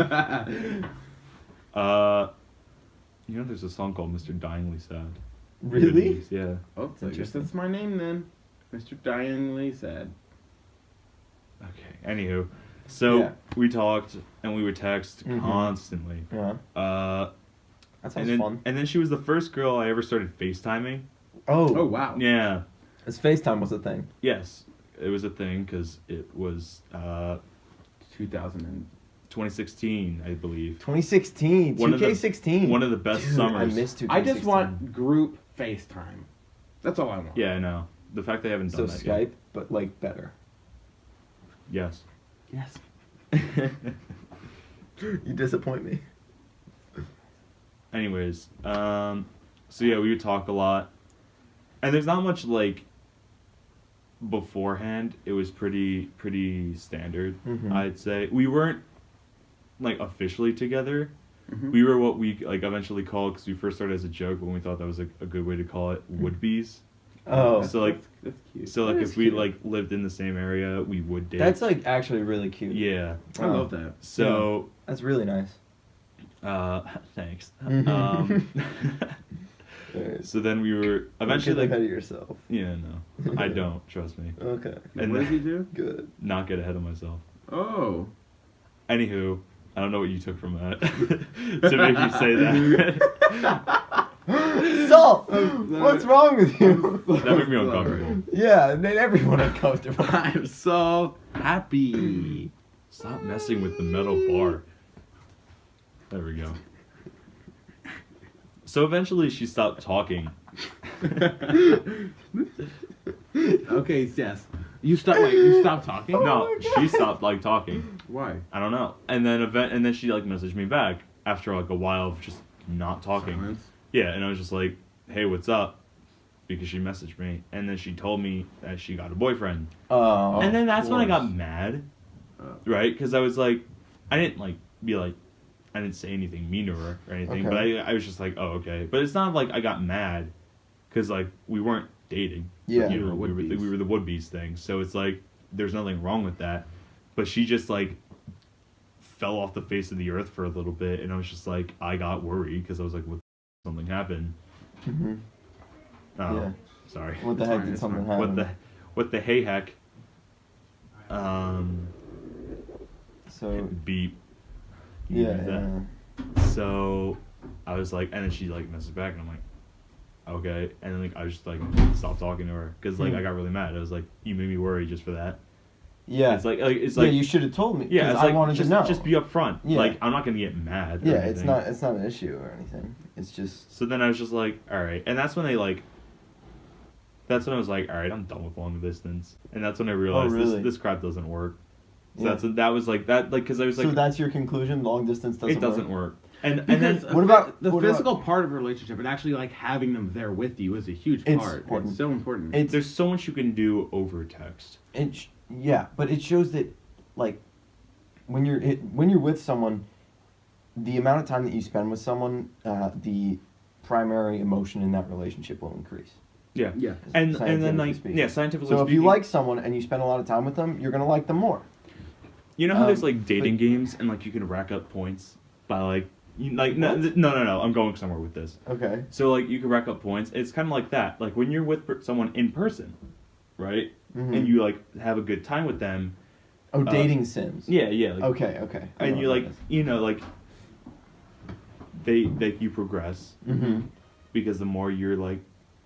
You know, there's a song called Mr. Dyingly Sad. Really? Yeah. Oh, I guess interesting. that's my name then. Mr. Dyingly Sad. Okay. Anywho, so Yeah. we talked and we would text Mhm. constantly. Yeah. Uh, That and sounds then fun. and then she was the first girl I ever started FaceTiming. Oh, wow. Yeah. His FaceTime was a thing. Yes, it was a thing because it was 2000 2016, I believe. 2016. One of the- 2K16. One of the best Dude, summers. I missed 2K16. I just want group FaceTime. That's all I want. Yeah, I know. The fact they haven't So done that Skype, yet. but like better. Yes. Yes. You disappoint me. Anyways, so yeah, we would talk a lot, and there's not much like beforehand. It was pretty standard, Mhm. I'd say. We weren't like officially together. Mhm. We were what we like eventually called, because we first started as a joke, but we thought that was a good way to call it, would-be's. Oh, So, like- that's cute. So like That if is we cute. like lived in the same area, we would date. that's like actually really cute. Yeah. I love that. So That's really nice. thanks. Mhm. So then we were Eventually, eventually like like, ahead of yourself. yeah, no, I don't, trust me. Okay, And what then- does he do? good. Not get ahead of myself. Oh. Anywho, I don't know what you took from that to make you say that. Salt, what's wrong with you? That made me uncomfortable. Yeah, it made everyone uncomfortable. I'm so happy. Stop messing with the metal bar. There we go. So eventually she stopped talking. Okay, yes. You stopped talking? Oh No, my God. she stopped like talking. Why? I don't know. And then she like messaged me back after like a while of just not talking. Silence. Yeah, and I was just like, "Hey, what's up?" Because she messaged me, and then she told me that she got a boyfriend. Oh, And then that's when I got course. mad, Oh. right? Because I was like, I didn't like be like, I didn't say anything mean to her or anything, but Okay. I was just like, oh, okay. But it's not like I got mad, because like we weren't dating. Yeah. You You know, were would-be's. we were the would-be's thing. So it's like there's nothing wrong with that, but she just like fell off the face of the earth for a little bit, and I was just like, I got worried because I was like, what? Something happened. hmm Oh, Yeah. sorry. What the It's heck fine, did it's something fine. happen? What the hey heck? So Beep. You yeah, use that. yeah. So I was like, and then she like messaged back, and I'm like, okay. And then like I just like stopped talking to her because like Hmm. I got really mad. I was like, you made me worry just for that. Yeah. It's like it's Yeah, like you should have told me. yeah, 'cause it's I like wanted just to know. just be upfront. Yeah. Like I'm not gonna get mad. or Yeah, it's anything. not an issue or anything. It's just So then I was just like, all right, and that's when I was like, all right, I'm done with long distance, and that's when I realized really? this crap doesn't work. So Yeah. that was like that, like, because I was like, so that's your conclusion. Long distance doesn't. it doesn't work. And Because then What about- the what about- physical part of a relationship and actually like having them there with you is a huge It's part. important. It's so important. It's there's so much you can do over text. yeah, but it shows that like when you're with someone, the amount of time that you spend with someone, the primary emotion in that relationship will increase. Yeah. yeah. And then Scientifically like speaking. yeah, scientifically So if speaking, you like someone and you spend a lot of time with them, you're gonna like them more. you know how there's um, like dating but- games and like you can rack up points by like you, like no, What? no, I'm going somewhere with this. Okay. So like you can rack up points. It's kind of like that. Like when you're with someone in person, right? Mhm. And you like have a good time with them. Oh, dating sims. Yeah, yeah. Like, Okay. I and know you what like that is. you know like they you progress Mhm. because the more you're like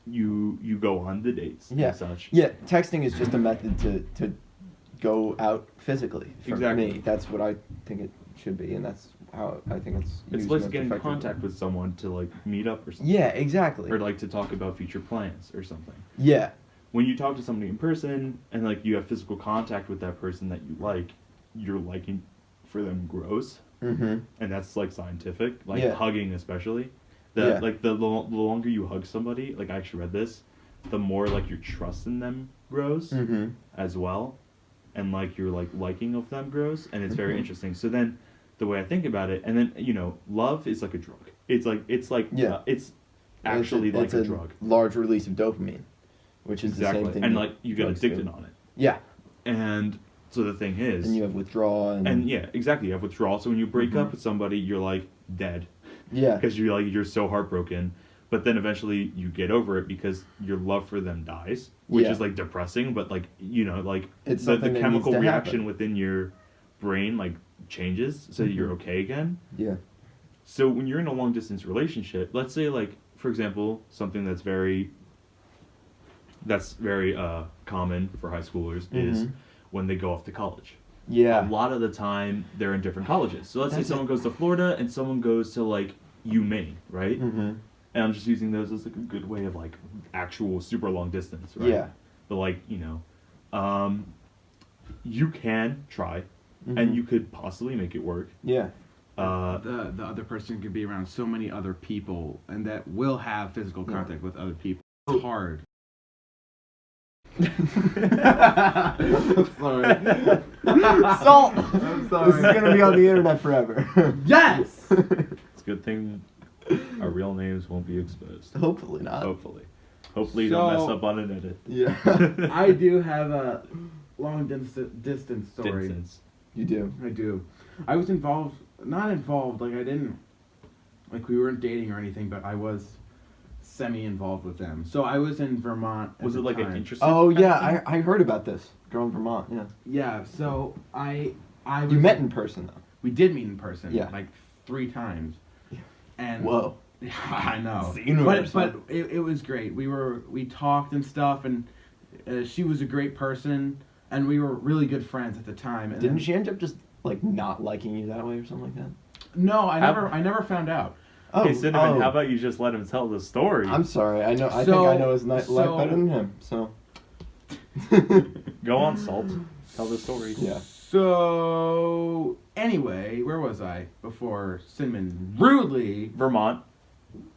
you go on the dates Yeah. and such. Yeah, texting is just a method to go out physically. For Exactly. me, that's what I think it should be, and that's how I think it's It's used like most getting in effectively. contact with someone to like meet up or something. Yeah, exactly. Or like to talk about future plans or something. Yeah. When you talk to somebody in person and like you have physical contact with that person that you like, your liking for them grows, Mm-hmm. and that's like scientific. Like Yeah. hugging, especially. Yeah. Like the longer you hug somebody, like I actually read this, the more like your trust in them grows Mm-hmm. as well, and like your like liking of them grows, and it's very Mhm. interesting. So then, the way I think about it, and then love is like a drug. It's like Yeah. it's actually it's like a drug. large release of dopamine, which is the same thing. and that like you get drugs addicted do. on it. Yeah, And so the thing is, and you have withdrawal and yeah, exactly, you have withdrawal. So when you break Mhm. up with somebody, you're like dead yeah, because you're so heartbroken. But then eventually you get over it because your love for them dies, which Yeah. is like depressing. But like like It's the something that chemical needs to reaction happen. within your brain like changes so that you're Mhm. okay again. yeah, So when you're in a long distance relationship, let's say like for example something that's very common for high schoolers is Mhm. when they go off to college. yeah. A lot of the time they're in different colleges. So let's say That's someone it. goes to Florida and someone goes to like UMaine, right? Mm-hmm. And I'm just using those as like a good way of like actual super long distance, right? Yeah. But like you can try, Mhm. and you could possibly make it work. Yeah. The other person could be around so many other people, and that will have physical Yeah. contact with other people. It's hard. Sorry. Salt. I'm sorry. This is gonna be on the internet forever. Yes. It's a good thing our real names won't be exposed. Hopefully not. Hopefully you don't mess So- up on an edit. Yeah. I do have a long distance story. Distance. You do. I do. I was not involved, like I didn't, like we weren't dating or anything, but I was semi-involved with them. So I was in Vermont at Was the it like time. an interesting? Oh kind of yeah, thing? I heard about this. Girl in Vermont. Yeah. Yeah, so I was... You met in person though. We did meet in person, Yeah. like 3 times. Yeah. And Whoa. I know. It's the universe, But huh? it was great. We talked and stuff, and she was a great person, and we were really good friends at the time. And Didn't then- she end up just like not liking you that way or something like that? No, How- I never found out. Oh, Hey Cinnamon, how about you just let him tell the story? I'm sorry. I know. I So- think I know his life so- better than him. So. Go on, Salt. Tell the story. Yeah. So anyway, where was I before Cinnamon rudely Vermont.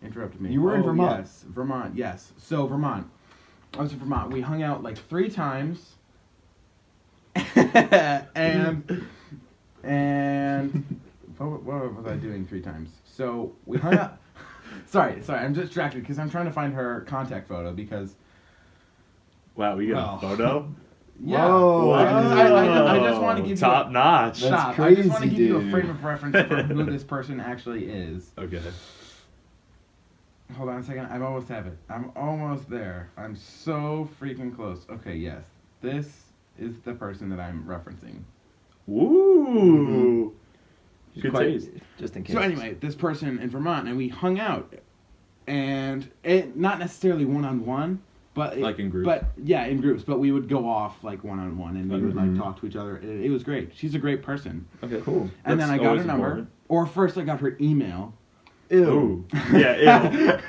interrupted me? You were in Oh, Vermont. Yes, Vermont. Yes. So Vermont. I was in Vermont. We hung out like 3 times. and what was I doing 3 times? So we hung out. Sorry, I'm distracted because I'm trying to find her contact photo because Wow, we got Well. a photo. yeah. Whoa. I just want to give top you notch. That's stop. I just want to crazy, give you a dude. frame of reference for who this person actually is. Okay. Hold on a second. I almost have it. I'm almost there. I'm so freaking close. Okay, yes. This is the person that I'm referencing. Woo. She's Good quite- taste. Just in case. So anyway, this person in Vermont, and we hung out, and it not necessarily one-on-one, but Like in groups? But yeah, in groups. But we would go off like one-on-one, and we would like Mhm. talk to each other. It was great. She's a great person. Okay. Cool. And That's then I got her always number, important. or first I got her email. Ew. Ooh. Yeah, ew.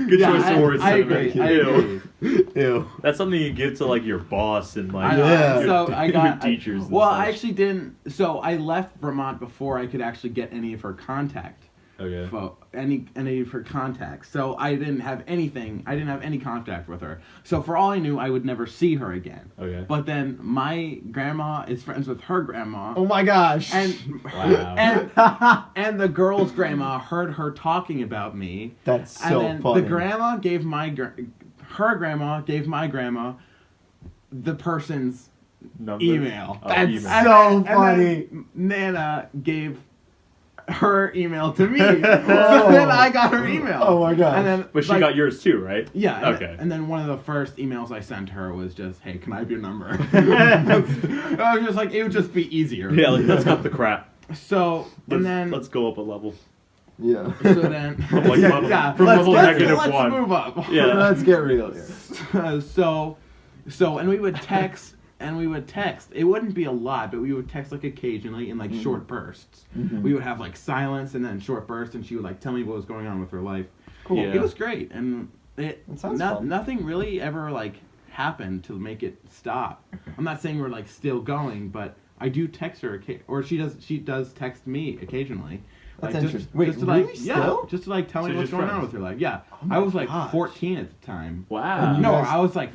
Good choice of words, I Cinnamon. agree. I Ew. agree. Ew. That's something you give to like your boss and like I know. Yeah. So I got your teachers. and well, such. I actually didn't. So I left Vermont before I could actually get any of her contact. Okay. Any of her contacts. So I didn't have anything. I didn't have any contact with her. So for all I knew, I would never see her again. Okay. But then my grandma is friends with her grandma. Oh my gosh. And Wow. and the girl's grandma heard her talking about me. That's so and then funny. the grandma gave her grandma gave my grandma the person's Number? email. Oh, That's email. And so then funny. Nana gave her email to me. So then I got her email. Oh my gosh. And then, But she like, got yours too, right? yeah. Okay. And then one of the first emails I sent her was just, "Hey, can I have your number?" I was just like, it would just be easier. Yeah, like, let's cut the crap. So Let's go up a level. Yeah. so then From like level, yeah, from level let's -1. move up. Yeah. Let's get real here. So and we would text and we would text. It wouldn't be a lot, but we would text like occasionally in like short bursts. Mhm. We would have like silence and then short bursts, and she would like tell me what was going on with her life. Cool. Yeah. It was great, and That sounds fun. nothing really ever like happened to make it stop. I'm not saying we're like still going, but I do text her, or she does text me occasionally. That's Like, interesting. Wait, just to like, really? yeah, Still? just to like tell So me you're what's just going on friends? with her life. Yeah, Oh my I was like gosh. 14 at the time. Wow. you No, guys- I was like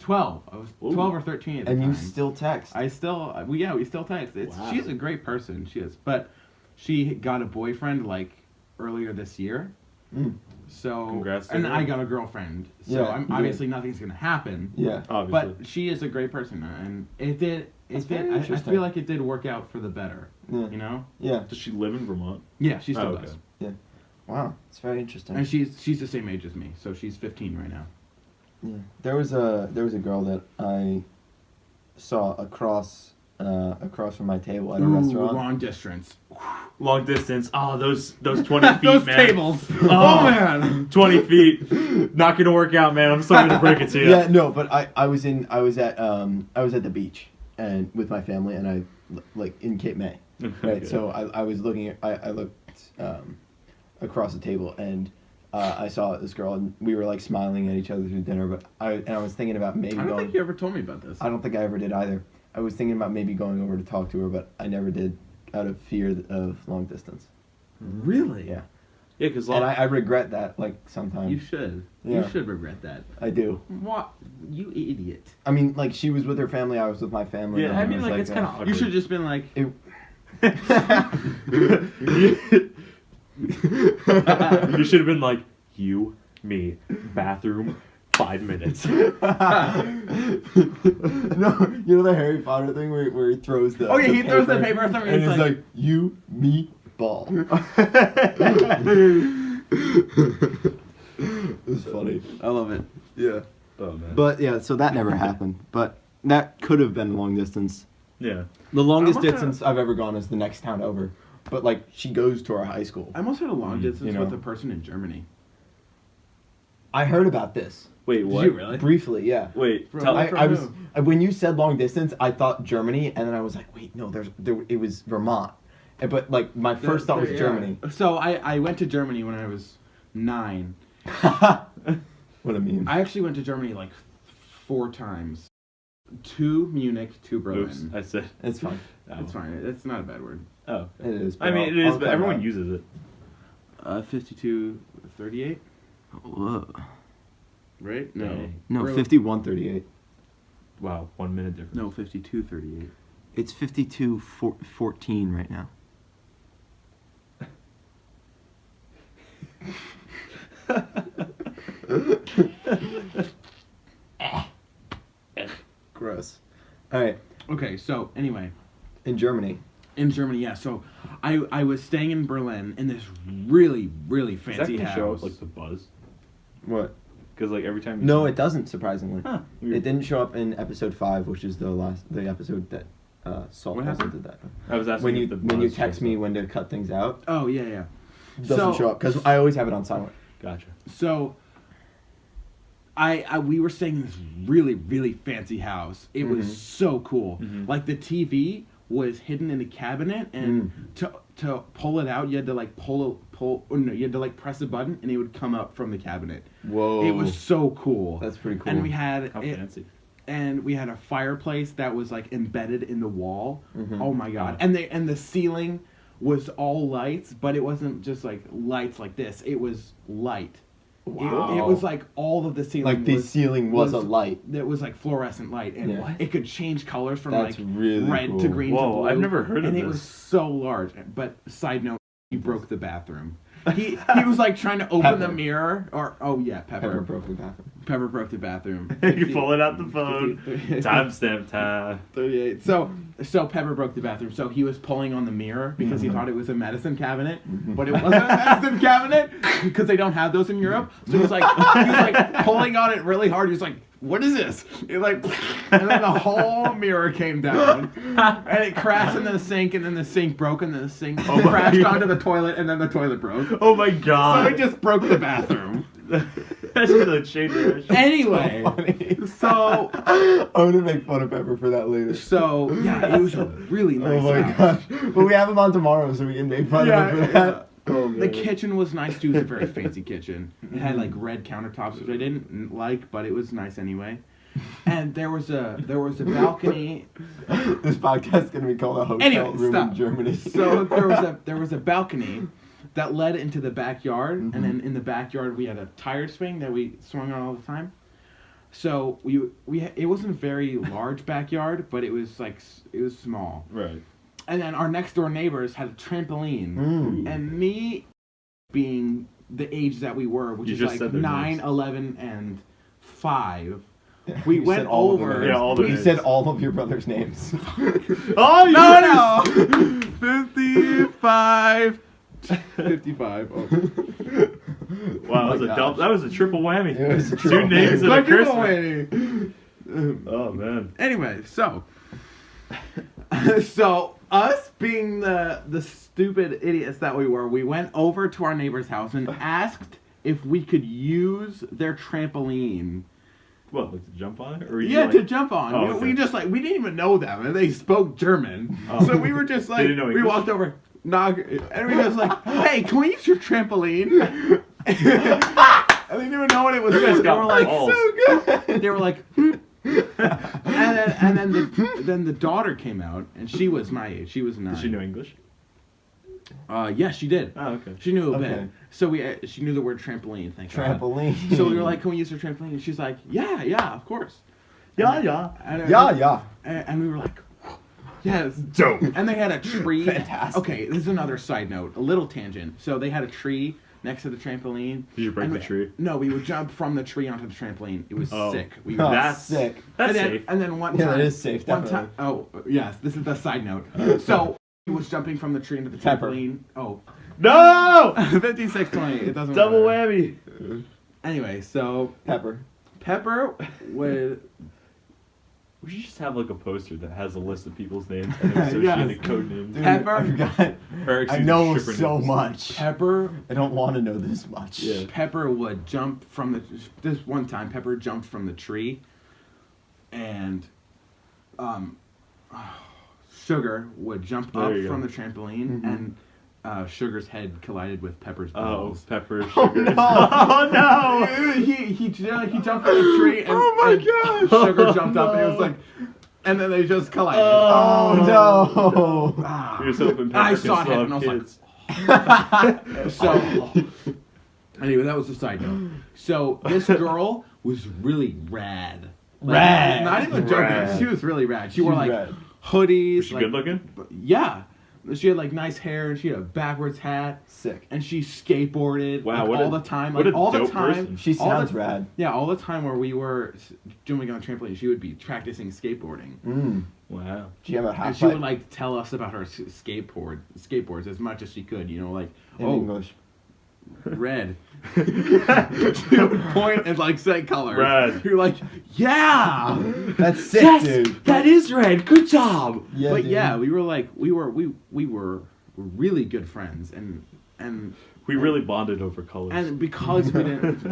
12. I was Ooh. 12 or 13 at the And time. you still text. we still text. Wow. She's a great person. She is, but she got a boyfriend like earlier this year. Mm. So Congrats to and her. I got a girlfriend. So Yeah, I'm you did. obviously nothing's gonna happen. Yeah. Obviously. But she is a great person, and it did. That's It did. very I interesting. feel like it did work out for the better. Yeah. You know? Yeah. Does she live in Vermont? Yeah, she still Oh, okay. does. Wow. It's very interesting. And she's the same age as me, so she's 15 right now. Yeah. There was a girl that I saw across from my table at a restaurant. Long distance. Long distance. Oh, those 20 feet, Those man. tables. Oh. Oh man. 20 feet. Not gonna work out, man. I'm sorry to break it to you. Yeah, no, but I was at the beach and with my family, and I like in Cape May, right? Okay. So I was looking at I looked across the table, and I saw this girl, and we were like smiling at each other through dinner. But I was thinking about maybe I don't going. think you ever told me about this. I don't think I ever did either. I was thinking about maybe going over to talk to her, but I never did out of fear of long distance. Really? Yeah, Yeah, because and I regret that like sometimes. You should. Yeah. You should regret that. I do. What? You idiot. I mean, like she was with her family, I was with my family. Yeah, and I it mean, was like, it's kind of You should just been like. It, You should have been like, you, me, bathroom, 5 minutes. No, you know the Harry Potter thing where he throws the. Oh yeah, he throws the paper or something. and it's he's like, you, me, ball. It's funny. I love it. Yeah. Oh, man. But yeah, so that never happened. But that could have been long distance. Yeah. The longest I must distance I've ever gone is the next town over. But like, she goes to our high school. I almost had a long distance you know. with a person in Germany. I heard about this Wait, what? Did you really? briefly. Yeah. Wait, From- tell I- I was who? when you said long distance, I thought Germany, and then I was like, wait, no, it was Vermont. But like my first thought was Yeah. Germany. So I went to Germany when I was 9. What a meme. I actually went to Germany like 4 times. To Munich, to Berlin. Oops, I said. It's fine. It's fine. It's not a bad word. Oh. It is. I mean, it is, but everyone uses it. 52-38, Whoa. right? No. No, Berlin- 51-38. Wow, 1 minute difference. No, 52-38. It's 52-14 right now. Gross. All right. Okay, so anyway, In Germany. in Germany, yeah. So I was staying in Berlin in this really, really Does that fancy gonna show house. up like the buzz? What? Because like every time. No, it doesn't. Surprisingly, Huh. it didn't show up in episode 5, which is the episode that Salt What also happened? did that. I was asking When you if the when you buzz text shows me up. when to cut things out, Oh yeah, yeah. it doesn't So- show up because I always have it on silent. Gotcha. So we were staying in this really, really fancy house. It Mhm. was so cool. Mhm. Like the TV was hidden in a cabinet, and to pull it out, you had to like you had to like press a button, and it would come up from the cabinet. Whoa. It was so cool. That's pretty cool. And we had How it, fancy. and we had a fireplace that was like embedded in the wall. Mhm. Oh my god! Oh. And the ceiling was all lights, but it wasn't just like lights like this. It was light. Wow. It was like all of the ceiling. Like the ceiling was a light. That was like fluorescent light, and Yeah. it could change colors from That's like really red cool. to green to Whoa, blue. I've never heard of and it this. was so large. But side note, he broke the bathroom. He was like trying to open the Pepper. mirror, or oh yeah, Pepper broke the bathroom. Pepper broke the bathroom. You pull it out the phone. Timestamp time. 38. So Pepper broke the bathroom. So he was pulling on the mirror because he thought it was a medicine cabinet, but it wasn't a medicine cabinet because they don't have those in Europe. So he was like pulling on it really hard. He was like, "What is this?" It like, and then the whole mirror came down, and it crashed into the sink, and then the sink broke, and then the sink Oh my crashed God. onto the toilet, and then the toilet broke. Oh my So god. he just broke the bathroom. That's gonna change the Anyway, So, I'm gonna make fun of Pepper for that later. so yeah, it was a really nice Oh my house. gosh. But we have him on tomorrow, so we can make fun of him for that. Oh, The kitchen was nice too. It was a very fancy kitchen. It had like red countertops, which I didn't like, but it was nice anyway. And there was a balcony. This podcast is gonna be called a hotel Anyway, room stop. in Germany. So there was a balcony that led into the backyard, and then in the backyard we had a tire swing that we swung on all the time. So it wasn't a very large backyard, but it was small. Right. And then our next door neighbors had a trampoline, and me being the age that we were, which You is just like said their 9, names. 11, and 5. We You went said all of their over. names. Yeah, all their You names. said all of your brother's names. Oh, you No, 55. 55. Oh. Wow, Oh my gosh. that was a triple whammy. It was a Two triple names and a Like curse you word. already. Oh man. Anyway, so us being the stupid idiots that we were, we went over to our neighbor's house and asked if we could use their trampoline. What, like to jump on it? Or you Yeah, like... to jump on. Oh, we okay. just like we didn't even know them, and they spoke German, Oh. so we were just like They didn't know we English? walked over, knock, and we just like, hey, can we use your trampoline? And they didn't even know what it was. You guys They got were like, balls. so good. They were like, and then the daughter came out, and she was my age. She was 9. Did she know English? Yes, she did. Oh, okay. She knew a Okay. bit. So she knew the word trampoline. Thank God. Trampoline. So we were like, can we use her trampoline? And she's like, yeah, of course. Yeah, yeah. Yeah. And we were like, yes. Dope. And they had a tree. Fantastic. Okay, this is another side note, a little tangent. So they had a tree next to the trampoline. Did you break And the tree? No, we would jump from the tree onto the trampoline. It was Oh. sick. We Oh, would, That's sick. That's and then, safe. And then one Yeah, time. that is safe, One definitely. time. Oh, yes. This is the side note. So he was jumping from the tree into the Pepper. trampoline. Oh. No! 56-20. It doesn't Double matter. whammy. Anyway, so Pepper. Pepper would. We should just have like a poster that has a list of people's names and associated Yes. code names. Dude, Pepper. I forgot. Or, I excuse me, know shipper so names. much. Pepper. I don't want to know this much. Yeah. Pepper would jump from the. This one time, Pepper jumped from the tree, and, Sugar would jump There up you go. from the trampoline, Mhm. and Sugar's head collided with Pepper's Oh, balls. pepper, Oh, sugar. no. Oh no! he jumped from the tree, and, Oh my and gosh. Sugar jumped up, and it was like, and then they just collided. Oh no. Ah. You're just hoping Pepper I can saw it still happen. have I was like, kids. So, anyway, that was the side note. So this girl was really rad. Rad. Not even joking. Rad. She was really rad. She wore She's like rad. hoodies. Was she like, good looking? Yeah. She had like nice hair, and she had a backwards hat, Sick. and she skateboarded Wow, like, what all a- the time. what Like a all the dope time. person. She all the- sounds rad. Yeah, all the time where we were doing on the trampoline, she would be practicing skateboarding. Mm. Wow. Do you have a And half she would like tell us about her skateboards as much as she could, you know, like in English? red. She would point and like say colors. Red. You're like, yeah. That's sick, Yes, dude. that is red. Good job. Yeah, But dude. yeah, we were really good friends, and We really bonded over colors. and because we didn't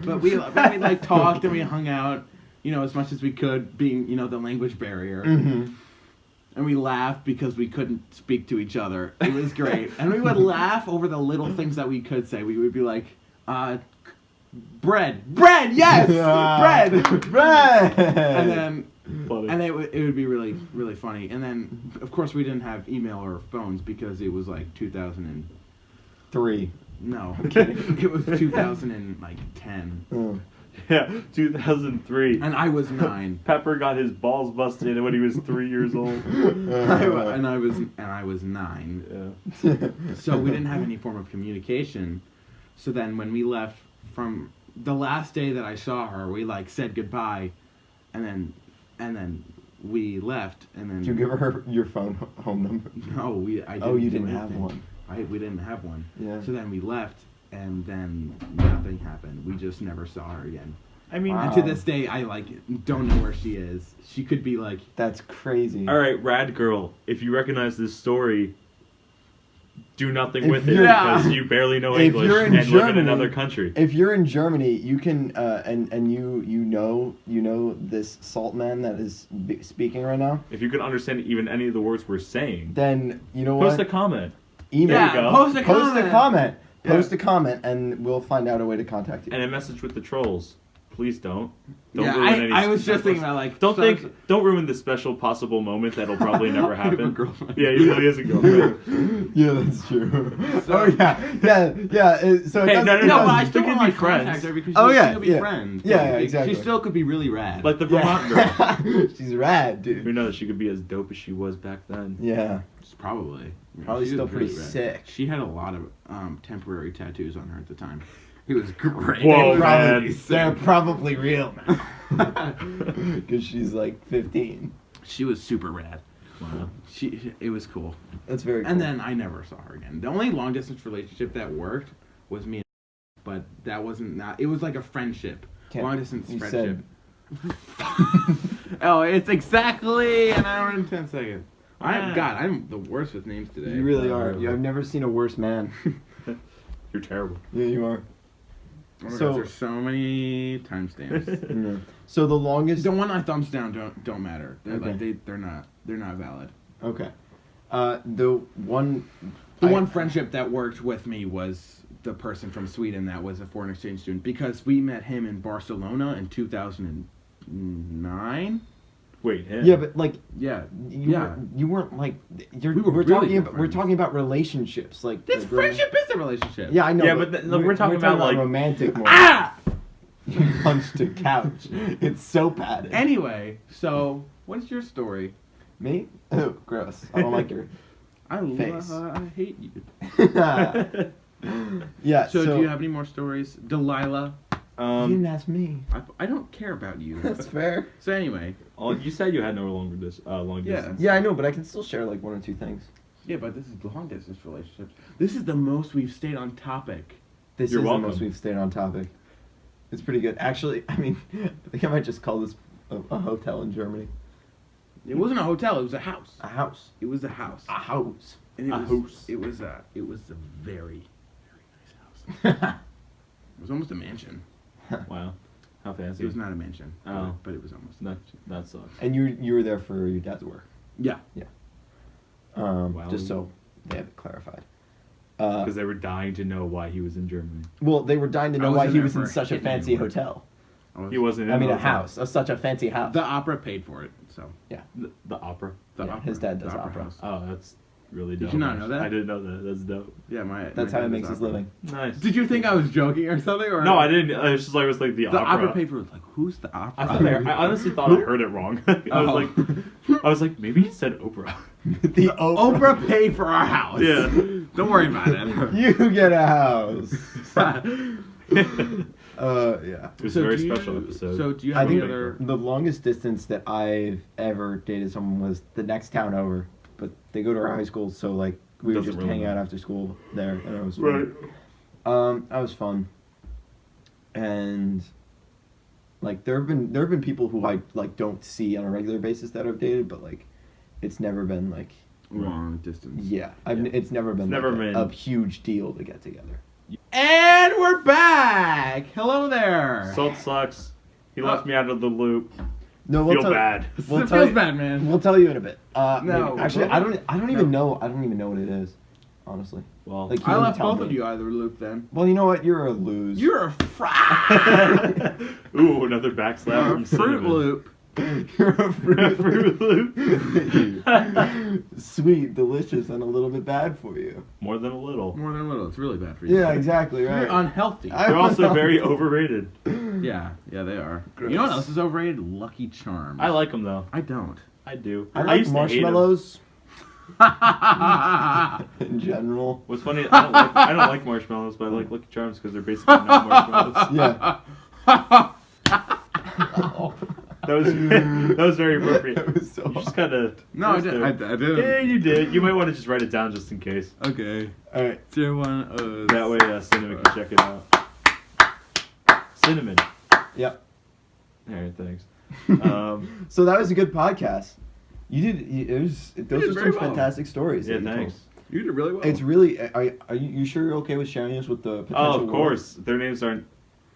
but we like talked and we hung out, you know, as much as we could, being, you know, the language barrier. Mm-hmm. And we laughed because we couldn't speak to each other. It was great. And we would laugh over the little things that we could say. We would be like, bread, yes, bread. Bread. And then, Funny. and it would be really, really funny. And then, of course, we didn't have email or phones because it was like 3. no, I'm kidding. It was 2010. Oh. Yeah, 2003. And I was 9. Pepper got his balls busted when he was 3 years old. And I was 9. Yeah. So we didn't have any form of communication. So then when we left, from the last day that I saw her, we like said goodbye, and then we left, and then Did you give her your home number? no, I didn't. Oh, you do didn't have anything. one. We didn't have one. Yeah. So then we left, and then nothing happened. We just never saw her again. I mean, Wow. And to this day, I like don't know where she is. She could be like, That's crazy. all right, rad girl. If you recognize this story, do nothing If with it you're- because you barely know if English you're and in live in Germany- another country. If you're in Germany, you can and you know this salt man that is speaking right now. If you can understand even any of the words we're saying, Then you know post a what? comment. Email. There you go. Post a Post comment. a comment. Yeah. Post a comment, and we'll find out a way to contact you. And a message with the trolls. Please don't. Yeah, ruin any I was just special- thinking about like. Don't ruin the special possible moment that'll probably never I have a happen. girlfriend. Yeah, he really is a girlfriend. Yeah, that's true. So- oh yeah. So it Hey, doesn't- no, it No, but doesn't- I still They could want be to friends. contact her because Oh, she yeah, still be yeah. friends. Yeah, Like, exactly. She still could be really rad. Like the Vermont girl. Yeah. She's rad, Who dude. knows? She could be as dope as she was back then. Yeah. Probably. Probably She still was pretty really rad. sick. She had a lot of temporary tattoos on her at the time. It was great. Whoa, They were man. really They're sick. probably real now. Because she's like 15. She was super rad. Wow. It was cool. That's very cool. And then I never saw her again. The only long distance relationship that worked was me, but that wasn't it was like a friendship. Long distance you friendship. Oh, it's exactly an hour and 10 seconds. I'm the worst with names today. You really are. I've never seen a worse man. You're terrible. Yeah, you are. Oh my So- God, there's so many timestamps. Yeah. So the longest. The one I thumbs down don't matter. They're Okay. like they're not valid. Okay. The one. The one friendship that worked with me was the person from Sweden that was a foreign exchange student because we met him in Barcelona in 2009. Wait, him? Yeah, but like Yeah, you weren't like We were we're really talking good about we're friends. talking about relationships like This like, friendship is a relationship. Yeah, I know. Yeah, but we're talking about, like- romantic more. Ah! You punched a couch. It's so padded. Anyway, so what's your story? Me? Oh, gross. I don't like your. I Face. I hate you. Yeah. So do you have any more stories, Delilah? You didn't ask me. I don't care about you. That's fair. So anyway, You said you had no long Yeah. distance. Yeah, I know, but I can still share like one or two things. yeah, but this is long distance relationships. This is the most we've stayed on topic. This You're is welcome. the most we've stayed on topic. It's pretty good. Actually, I mean, I think I might just call this a hotel in Germany. It wasn't a hotel. It was a house. A house. It was a house. A house. And A house. It was a very, very nice house. It was almost a mansion. Wow. How fancy. It was not a mansion. Oh. But it was almost. That sucks. And you were there for your dad's work. Yeah. Wow. Just so they have it clarified. Because they were dying to know why he was in Germany. Well, they were dying to I know was why in he there was in for such a hit fancy me award. hotel. He wasn't in I mean, the a hotel. house. Such a fancy house. The opera paid for it, so. The opera. The Yeah, opera. his dad does the opera. house. Oh, that's really dope. Did you not know that? I didn't know that. That's dope. Yeah, That's how he makes his living. Nice. Did you think I was joking or something? Or No, I didn't. I was just like, it was like the The opera. opera paid for it. Like, who's the opera? I honestly thought I heard it wrong. I was like, maybe he said Oprah. The Oprah paid for our house. Yeah. Don't worry about it. You get a house. Yeah. It was a very special episode. So do you I have any think other? the longest distance that I've ever dated someone was the next town over, but they go to our high school, so like we would Doesn't just really hang out matter. after school there, and it was Right. fun. That was fun, and like there have been people who I like don't see on a regular basis that I've dated, but like it's never been like Long distance. yeah, it's never been never like been- a huge deal to get together. And we're back. Hello there. Salt sucks. He left me out of the loop. No, Feel bad. We'll it tell feels you, bad, man. We'll tell you in a bit. No, Maybe. Actually, I don't even know. I don't even know what it is, honestly. Well, Like, I you left tell both me. of you out of the loop then. Well, you know what? You're a lose. You're a fraud. ooh, another backslap from Fruit Cinnamon. Loop. You're a fruit Fruit Loop. Sweet, delicious, and a little bit bad for you. More than a little. More than a little. It's really bad for you. Yeah, exactly You're right. unhealthy. I- They're also very overrated. Yeah, they are. Gross. You know what else is overrated? Lucky Charms. I like them though. I don't. I do. I like used to hate 'em. marshmallows in general. What's funny? I don't like marshmallows, but I like Lucky Charms because they're basically not marshmallows. Yeah. That was very appropriate. That was so You just kind of. No, I didn't. Yeah, you did. You might want to just write it down just in case. Okay. All right. 01. That way, Cinnamon can check it out. Cinnamon. Yep. All right, thanks. So that was a good podcast. You did. Those did are very some well. fantastic stories. Yeah, that you told. thanks. You did really well. It's really. Are you sure you're okay with sharing this with the potential Oh, of world? course. Their names aren't.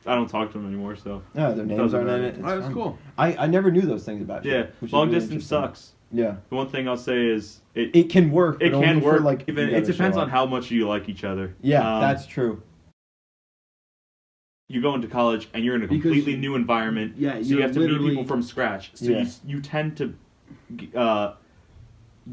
I don't talk to them anymore, so. Yeah, their names Doesn't aren't in matter. it. It's Oh, that's fine. cool. I never knew those things about you. Yeah, which is long really distance interesting. sucks. Yeah. The one thing I'll say is It can work. It but only can for, work. like, Even you it gotta depends show on up. how much you like each other. Yeah, that's true. You go into college and you're in a Because completely you- new environment. Yeah, so you're you have to meet literally- people from scratch. So Yeah. you tend to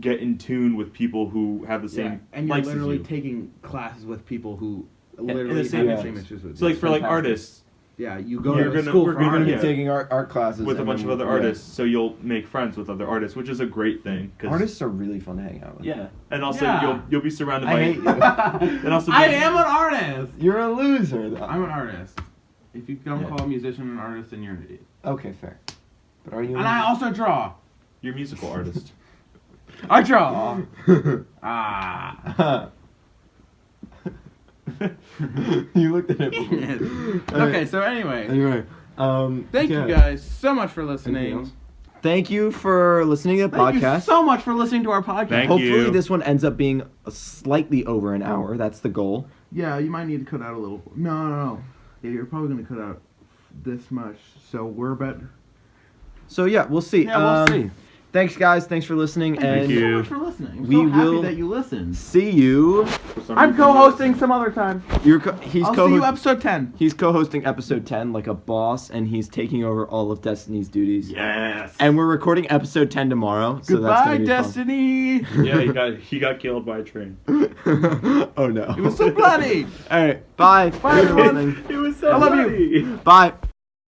get in tune with people who have the same and you're likes as literally you. taking classes with people who in literally the have same the same interests. interests with So you. like for like fantastic. artists Yeah, you go We're to gonna- school we're for gonna We're gonna art. be Yeah. taking art classes with a and bunch of then other yeah. artists, so you'll make friends with other artists, which is a great thing. 'Cause Artists are really fun to hang out with. Yeah, and also Yeah. you'll be surrounded by. I hate you. And also I be- am an artist. You're a loser, though. I'm an artist. If you don't Yeah. call a musician an artist, then you're an idiot. Okay, fair. But are you? And I also draw. You're a musical artist. I draw. Ah. You looked at it. Okay, so anyway, Anyway, thank yeah. you guys so much for Anything listening. else? Thank you for listening to the Thank podcast. you so much for listening to our podcast. Thank Hopefully, you. this one ends up being slightly over an hour. That's the goal. Yeah, you might need to cut out a little. No. Yeah, you're probably gonna cut out this much. So we're better. So yeah, we'll see. Yeah, we'll see. Thanks, guys. Thanks for listening, Thank and you so you. much for listening. I'm We so happy will- that you listened. see you. For some I'm reason, co-hosting some other time. He's I'll co see you episode 10. He's co-hosting episode 10 like a boss, and he's taking over all of Destiny's duties. Yes. And we're recording episode 10 tomorrow, so that's Goodbye, gonna be Destiny. Yeah, he got killed by a train. fun. Oh no. It was so bloody. All right. Bye. Bye, everyone. It was so I love you. funny. Bye.